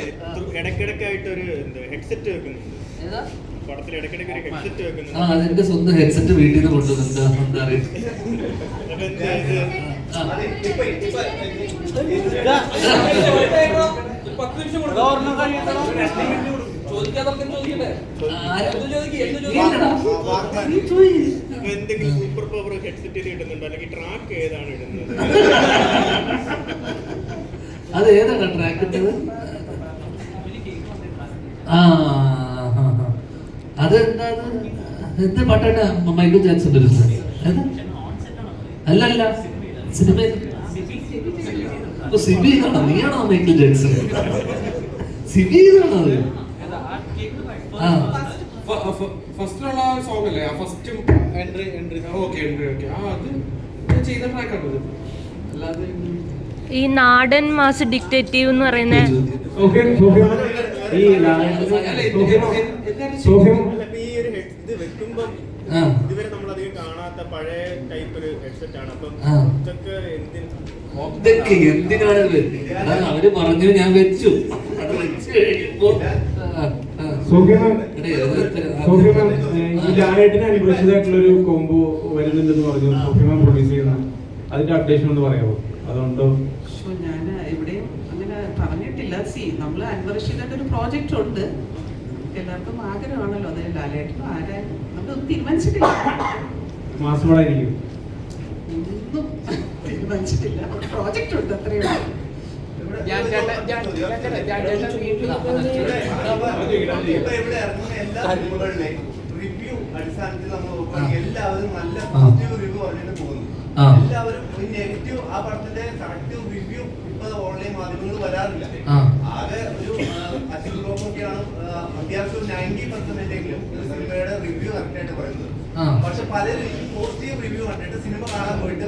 ഇടയ്ക്കിടയ്ക്കായിട്ട് ഒരു ഹെഡ്സെറ്റ് വെക്കുന്നുണ്ട്. പടത്തിൽ ഇടയ്ക്കിടയ്ക്ക് ഒരു ഹെഡ്സെറ്റ് വെക്കുന്നുണ്ട്. അതെന്റെ സ്വന്തം ഹെഡ്സെറ്റ് വീട്ടിൽ നിന്ന് കൊണ്ടുവന്നിട്ട് എന്താ അറിയാം. എന്തെങ്കിലും സൂപ്പർ പവർ ഹെഡ്സെറ്റ് ഇടുന്നുണ്ടോ, അല്ലെങ്കിൽ ട്രാക്ക് ഏതാണ് ഇടുന്നത്? അത് ഏതാണ് ട്രാക്ക് ഇട്ടത്? അതെന്താ എന്ത് പാട്ടാണ്? മൈക്കിൾ ജാക്സന്റെ ഒരു അല്ലല്ല സിനിമയിൽ സിബി ആണോ? നീയാണോ മൈക്കിൾ ജാക്സൺ? സിബി ആണോ അത്? ഫസ്റ്റിലുള്ള സോങ് അല്ലേ? ഫസ്റ്റും എൻട്രി ഓക്കെ അത് ചെയ്ത ട്രാക്കാണ്. അല്ലാതെ ഈ നാടൻ മാസ് ഡിക്റ്റേറ്റീവ് എന്ന് പറയുന്ന ഇതുവരെ നമ്മൾ അധികം കാണാത്ത പഴയ ടൈപ്പ് ഒരു ഹെഡ്സെറ്റ് ആണ്. അപ്പം ഇതൊക്കെ എന്തിനാണ് അവര് പറഞ്ഞു, ഞാൻ വെച്ചു. ലാലേട്ടന് അനുഭവിച്ചതായിട്ടുള്ളൊരു കോംബോ വരുന്നുണ്ടെന്ന് പറഞ്ഞു. സോഫിമാൻ പ്രൊഡ്യൂസ് ചെയ്യുന്ന അതിന്റെ അപ്ഡേഷൻ ഒന്ന് പറയാമോ? അതുകൊണ്ടോ ഞാൻ എവിടെയും അങ്ങനെ പറഞ്ഞിട്ടില്ല. നമ്മൾ അൻവർഷിന്റെ ഒരു പ്രോജക്റ്റ് ഉണ്ട്. എല്ലാവർക്കും ആഗ്രഹമാണല്ലോ. അത് ലാലേട്ടനും ആരായാലും നമ്മളൊന്നും തീരുമാനിച്ചിട്ടില്ല. മാസമായിരിക്കും ഒന്നും തീരുമാനിച്ചിട്ടില്ല. ഒരു പ്രോജക്റ്റ് ഉണ്ട്, അത്രയും. റിവ്യൂ അടിസ്ഥാനത്തിൽ നമ്മൾ നോക്കുകയാണെങ്കിൽ എല്ലാവരും നല്ല പോസിറ്റീവ് റിവ്യൂ പറഞ്ഞിട്ട് പോകുന്നു. എല്ലാവരും നെഗറ്റീവ് ആ പടത്തിന്റെ കറക്റ്റീവ് റിവ്യൂ ഇപ്പൊ ഓൺലൈൻ മാധ്യമങ്ങൾ വരാറില്ല. ആകെ ഒരു അച്ഛനൊക്കെയാണ് അത്യാവശ്യം 90% സിനിമയുടെ റിവ്യൂ കറക്റ്റായിട്ട് പറയുന്നത്. പക്ഷെ പലരും പോസിറ്റീവ് റിവ്യൂ കണ്ടിട്ട് സിനിമ കാണാൻ പോയിട്ട്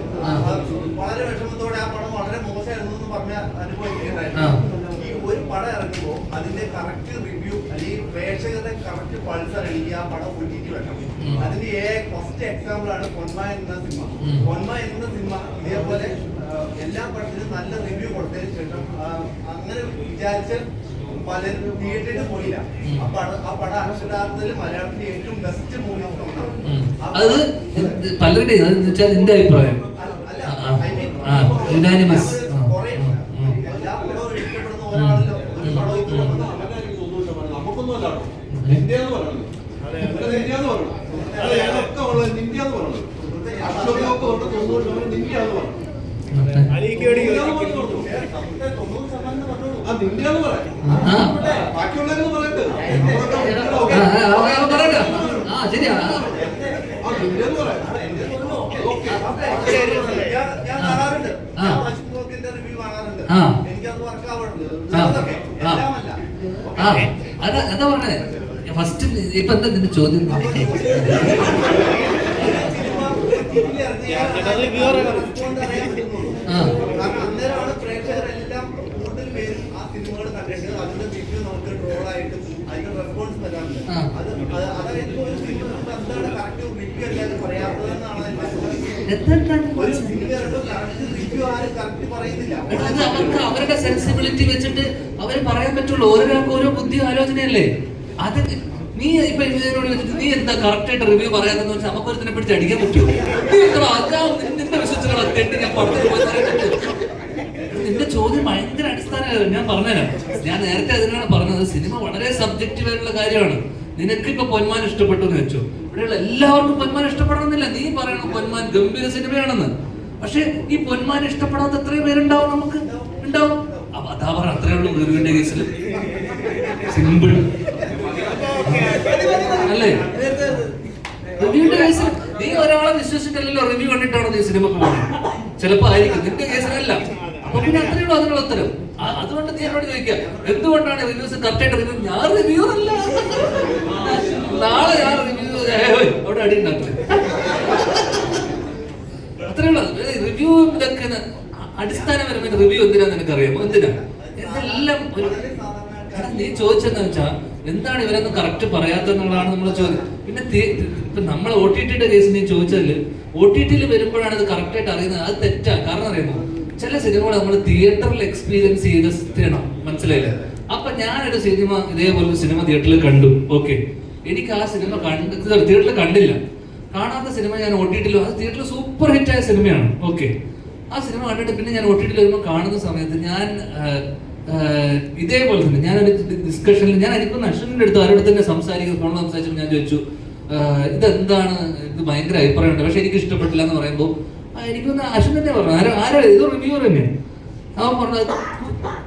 വളരെ വിഷമത്തോടെ ആ പടം വളരെ മോശമായിരുന്നു എന്ന് പറഞ്ഞ അനുഭവിക്കുകയുണ്ടായിരുന്നു. ഈ ഒരു പടം ഇറങ്ങുമ്പോൾ അതിന്റെ കറക്റ്റ് റിവ്യൂ അല്ലെങ്കിൽ പ്രേക്ഷകരുടെ കറക്റ്റ് പൾസ് അറിയിക്കുക, ആ പടം ഒഴിഞ്ഞിട്ട് വരണം. അതിന്റെ ഫസ്റ്റ് എക്സാമ്പിൾ ആണ് പൊന്മ എന്ന സിനിമ. പൊന്മ എന്ന സിനിമ ഇതേപോലെ എല്ലാ പടത്തിനും നല്ല റിവ്യൂ കൊടുത്തതിന് ശേഷം അങ്ങനെ വിചാരിച്ച് പലരും തിയേറ്ററിൽ പോയില്ല. ആ പടം അക്ഷരാർത്ഥത്തിൽ മലയാളത്തിലെ ഏറ്റവും ബെസ്റ്റ് മൂവി ഒന്നാണ്. അത് പലരുടെയും അതെന്ന് വെച്ചാൽ എന്റെ അഭിപ്രായം യുനാനിമസ്. എല്ലാ പടവും ഇഷ്ടപ്പെടുന്ന ഒരാളല്ലോ ഒരു പടം ഇത് നമുക്കൊന്നും അല്ലാട്ടോ. ഇന്ത്യ എന്ന് പറയുന്നത് ഇന്ത്യ എന്ന് പറയുന്നത് അതൊക്കെ ഉള്ളത് ഇന്ത്യ എന്ന് പറയുന്നത് അക്ഷരമൊക്കെ ഉണ്ട്. 90% ഇന്ത്യ എന്ന് പറയുന്നത് ഇന്ത്യ എന്ന് പറയാം. ബാക്കിയുള്ളവരെന്ന് പറയട്ടെ ശരിയാ. ഞാൻ കാണാറുണ്ട്, പശുപോക്കിന്റെ റിവ്യൂ കാണാറുണ്ട്. എനിക്കത് വർക്കാവുന്നുണ്ട്. അതാ പറഞ്ഞേ ഫസ്റ്റ്. ഇപ്പൊ എന്താ നിന്റെ ചോദ്യം? അന്നേരമാണ് പ്രേക്ഷകരെല്ലാം കൂടുതൽ പേരും ആ സിനിമകൾ കണ്ടിട്ട് അതിന്റെ റിവ്യൂ നമുക്ക് ട്രോളായിട്ടും അതിന്റെ റെസ്പോൺസ് തരാറുണ്ട്. അതായത് ഒരു സിനിമ എന്താണ് കറക്റ്റ് റിവ്യൂ അല്ലാതെ പറയാത്തതെന്നാണ് ഒരു സിനിമ കറക്റ്റ് റിവ്യൂ ആരും കറക്റ്റ് പറയുന്നില്ല. അത് അവർക്ക് അവരുടെ സെൻസിബിലിറ്റി വെച്ചിട്ട് അവര് പറയാൻ പറ്റുള്ളൂ. ഓരോരാൾക്ക് ഓരോ ബുദ്ധി ആലോചനയല്ലേ. അത് നീ ഇപ്പൊ ഇതിനോട് വെച്ചിട്ട് നീ എന്താ കറക്റ്റ് ആയിട്ട് റിവ്യൂ പറയാതെന്ന് വെച്ചാൽ നമുക്ക് ഒരുത്തിനെ പിടിച്ച് അടിക്കാൻ പറ്റുമോ? നിന്റെ വിശ്വസിച്ചുള്ള അത്യന്ത് ഞാൻ പറഞ്ഞു പോയി പറയാൻ പറ്റും. നിന്റെ ചോദ്യം ഭയങ്കര അടിസ്ഥാനമായിരുന്നു. ഞാൻ പറഞ്ഞുതരാം. ഞാൻ നേരത്തെ അതിനാണ് പറഞ്ഞത്, സിനിമ വളരെ സബ്ജക്റ്റീവ് ആയിട്ടുള്ള കാര്യമാണ്. നിനക്കിപ്പോ പൊന്മാൻ ഇഷ്ടപ്പെട്ടു എന്ന് വെച്ചു, ഇവിടെയുള്ള എല്ലാവർക്കും പൊന്മാൻ ഇഷ്ടപ്പെടണമെന്നില്ല. നീ പറയണം പൊന്മാൻ ഗംഭീര സിനിമയാണെന്ന്. പക്ഷെ ഈ പൊന്മാൻ ഇഷ്ടപ്പെടാത്ത എത്രയോ പേരുണ്ടാവും, നമുക്ക് ഉണ്ടാവും. അപ്പൊ അതാ പറ, അത്രേ ഉള്ളൂ റിവ്യൂവിന്റെ കേസിൽ. സിമ്പിൾ അല്ലേ? റിവ്യൂവിന്റെ കേസിൽ നീ ഒരാളെ വിശ്വസിച്ചിട്ടല്ലോ റിവ്യൂ കണ്ടിട്ടാണോ നീ സിനിമക്ക് പോകുന്നത്? ചിലപ്പോ ആയിരിക്കും, നിന്റെ കേസിലല്ല. അപ്പൊ പിന്നെ അത്രേ ഉള്ളൂ അതിനുള്ള ഉത്തരം. അതുകൊണ്ട് നീ എന്നോട് ചോദിക്കുക എന്തുകൊണ്ടാണ് റിവ്യൂസ് കറക്റ്റ് ആയിട്ട് റിവ്യൂ? ഞാൻ റിവ്യൂ അല്ല, നാളെ ഞാൻ റിവ്യൂ അവിടെ അടി ഉണ്ടാക്കില്ല. അത്രേ ഉള്ളൂ. റിവ്യൂ ഇതൊക്കെ അടിസ്ഥാനപരമായിട്ട് റിവ്യൂ എന്തിനാന്ന് എനിക്കറിയാമോ? എന്തിനാ? ഇതെല്ലാം നീ ചോദിച്ചെന്ന് വെച്ചാൽ എന്താണ് ഇവരൊന്നും കറക്റ്റ് പറയാത്തെന്നുള്ളതാണ് നമ്മളെ ചോദ്യം. പിന്നെ ഇപ്പൊ നമ്മൾ OTT കേസ് നീ ചോദിച്ചാല് OTT വരുമ്പോഴാണ് ഇത് കറക്റ്റ് ആയിട്ട് അറിയുന്നത്. അത് തെറ്റാ. കാരണം അറിയുമോ, ചില സിനിമകൾ നമ്മൾ തിയേറ്ററിൽ എക്സ്പീരിയൻസ് ചെയ്യണം, മനസ്സിലായില്ലേ? അപ്പൊ ഞാനൊരു സിനിമ ഇതേപോലെ സിനിമ തിയേറ്ററിൽ കണ്ടു. ഓക്കെ, എനിക്ക് ആ സിനിമ തിയേറ്ററിൽ കണ്ടില്ല. കാണാത്ത സിനിമ ഞാൻ OTT അത് തിയേറ്ററിൽ സൂപ്പർ ഹിറ്റ് ആയ സിനിമയാണ്. ഓക്കെ, ആ സിനിമ കണ്ടിട്ട് പിന്നെ ഞാൻ OTT വരുമ്പോൾ കാണുന്ന സമയത്ത് ഞാൻ ഇതേപോലെ തന്നെ ഞാനൊരു ഡിസ്കഷനിൽ എനിക്കൊന്ന് അശ്വിൻ്റെ അടുത്ത് ആരോട് തന്നെ സംസാരിക്കുന്നു, ഫോണിൽ സംസാരിച്ചപ്പോൾ ഞാൻ ചോദിച്ചു ഇതെന്താണ്, ഇത് ഭയങ്കര അഭിപ്രായമുണ്ട് പക്ഷെ എനിക്ക് ഇഷ്ടപ്പെട്ടില്ല എന്ന് പറയുമ്പോൾ എനിക്കൊന്ന് അശ്വിൻ തന്നെ പറഞ്ഞു, ആരോ ഇത് റിവ്യൂവർ തന്നെ. അവൻ പറഞ്ഞത്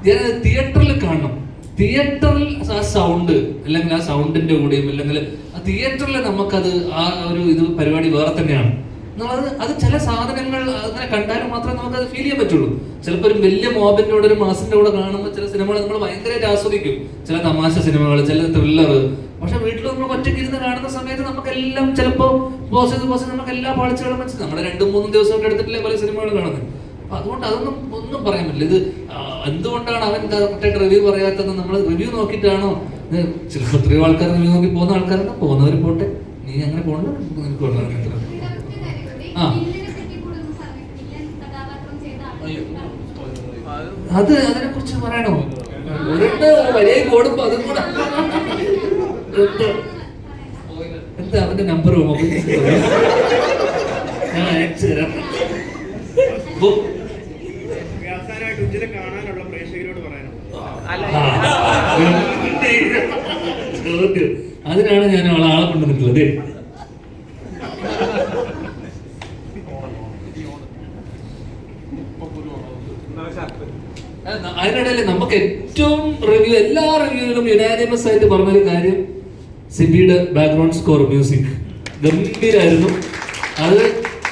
ഞാൻ തിയേറ്ററിൽ കാണണം, തിയേറ്ററിൽ ആ സൗണ്ട് അല്ലെങ്കിൽ ആ സൗണ്ടിന്റെ കൂടെയും അല്ലെങ്കിൽ ആ തിയേറ്ററിൽ നമുക്കത് ആ ഒരു ഇത് പരിപാടി വേറെ തന്നെയാണ് എന്നുള്ളത്. അത് ചില സാധനങ്ങൾ അങ്ങനെ കണ്ടാലും മാത്രമേ നമുക്കത് ഫീൽ ചെയ്യാൻ പറ്റുള്ളൂ. ചിലപ്പോൾ ഒരു വലിയ മോബിന്റെ കൂടെ ഒരു മാസിന്റെ കൂടെ കാണുമ്പോൾ ചില സിനിമകൾ നമ്മൾ ഭയങ്കരമായിട്ട് ആസ്വദിക്കും, ചില തമാശ സിനിമകൾ, ചില ത്രില്ലർ. പക്ഷെ വീട്ടിൽ നമ്മൾ ഒറ്റയ്ക്ക് ഇരുന്ന് കാണുന്ന സമയത്ത് നമുക്കെല്ലാം ചിലപ്പോൾ പോസ് ചെയ്ത് നമുക്ക് എല്ലാ പാളിച്ചകളും മനസ്സിലാവും. നമ്മൾ 2-3 ദിവസമൊക്കെ എടുത്തിട്ടില്ലേ പല സിനിമകൾ കാണുന്നത്. അപ്പൊ അതുകൊണ്ട് ഒന്നും പറയാൻ പറ്റില്ല. ഇത് എന്തുകൊണ്ടാണ് അവൻ കറക്റ്റായിട്ട് റിവ്യൂ പറയാത്തതെന്ന് നമ്മൾ റിവ്യൂ നോക്കിയിട്ടാണോ? ചിലപ്പോൾ എത്രയോ ആൾക്കാർ റിവ്യൂ നോക്കി പോകുന്ന ആൾക്കാരുണ്ട്, പോകുന്നവർ പോട്ടെ, നീ അങ്ങനെ പോകണ്ട. നിനക്ക് കൊണ്ടുവരണം. അതിനെ കുറിച്ച് പറയണോ? വലിയ ഓടുമ്പോ അതും കൂടെ എന്താ അവന്റെ നമ്പർ ഞാൻ അയച്ചു തരാം. അതിനാണ് ഞാൻ ആളെ കൊണ്ടുവന്നിട്ടുള്ളത്. അതിനിടയിൽ നമുക്ക് ഏറ്റവും റിവ്യൂ, എല്ലാ റിവ്യൂവിലും യുനാനിമസ് ആയിട്ട് പറഞ്ഞൊരു കാര്യം, സിബിയുടെ ബാക്ക്ഗ്രൗണ്ട് സ്കോർ മ്യൂസിക് ഗംഭീരായിരുന്നു. അത്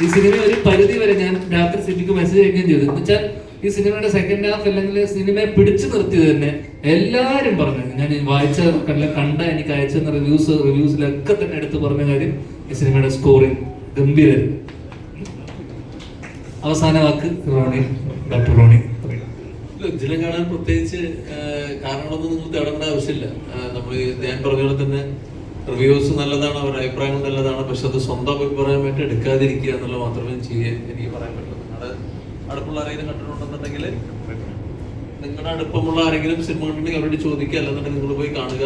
ഈ സിനിമ ഒരു പരിധി വരെ ഞാൻ രാത്രി സിബിക്ക് മെസ്സേജ് അയക്കുകയും ചെയ്തു. എന്ന് വെച്ചാൽ ഈ സിനിമയുടെ സെക്കൻഡ് ഹാഫ് അല്ലെങ്കിൽ സിനിമയെ പിടിച്ചു നിർത്തിയത് തന്നെ എല്ലാവരും പറഞ്ഞു. ഞാൻ വായിച്ച കണ്ട എനിക്ക് അയച്ചെന്ന റിവ്യൂസിലൊക്കെ തന്നെ എടുത്ത് പറഞ്ഞ കാര്യം ഈ സിനിമയുടെ സ്കോറിങ് ഗംഭീരായിരുന്നു. അവസാന വാക്ക് റോണി, ഡോക്ടർ റോണി. ഇതിനെ കാണാൻ പ്രത്യേകിച്ച് കാരണങ്ങളൊന്നും നിങ്ങൾ തേടേണ്ട ആവശ്യമില്ല. നമ്മൾ ഞാൻ പറഞ്ഞ പോലെ തന്നെ റിവ്യൂസ് നല്ലതാണ്, അവരുടെ അഭിപ്രായങ്ങൾ നല്ലതാണ്, പക്ഷെ അത് സ്വന്തം അഭിപ്രായമായിട്ട് എടുക്കാതിരിക്കുക എന്നുള്ളത് മാത്രമേ എനിക്ക് പറയാൻ പറ്റുള്ളൂ. നിങ്ങളുടെ അടുപ്പുള്ള ആരെങ്കിലും കണ്ടിട്ടുണ്ടെന്നുണ്ടെങ്കിൽ, നിങ്ങളുടെ അടുപ്പമുള്ള ആരെങ്കിലും സിനിമ കണ്ടിട്ടുണ്ടെങ്കിൽ അവരോട് ചോദിക്കുക, അല്ലെന്നുണ്ടെങ്കിൽ നിങ്ങൾ പോയി കാണുക.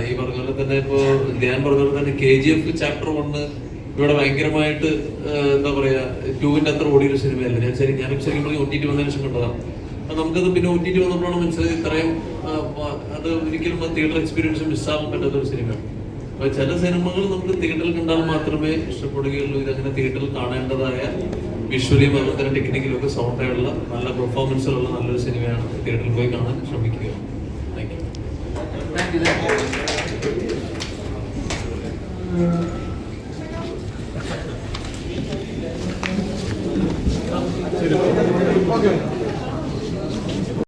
ഈ പറഞ്ഞ പോലെ തന്നെ ഇപ്പോ ഞാൻ പറഞ്ഞ പോലെ തന്നെ KGF ചാപ്റ്റർ 1 ഇവിടെ ഭയങ്കരമായിട്ട് എന്താ പറയാ 2-ന്റെ അത്ര ഓടിയൊരു സിനിമയല്ല. ഞാൻ ശരിക്കും OTT വന്നതിന് ശേഷം കണ്ടതാണ്. നമുക്കത് പിന്നെ OTT വന്നപ്പോഴാണ് മനസ്സിലായത് ഇത്രയും അത് ഒരിക്കലും തിയേറ്റർ എക്സ്പീരിയൻസ് മിസ്സാകാൻ പറ്റാത്ത ഒരു സിനിമയാണ്. അപ്പൊ ചില സിനിമകൾ നമുക്ക് തിയേറ്ററിൽ കണ്ടാൽ മാത്രമേ ഇഷ്ടപ്പെടുകയുള്ളൂ. ഇതങ്ങനെ തിയേറ്ററിൽ കാണേണ്ടതായ വിഷ്വലിയും അതുപോലെ തന്നെ ടെക്നിക്കലും ഒക്കെ സൗണ്ടായുള്ള നല്ല പെർഫോമൻസുള്ള നല്ലൊരു സിനിമയാണ്. തിയേറ്ററിൽ പോയി കാണാൻ ശ്രമിക്കുക. Okay.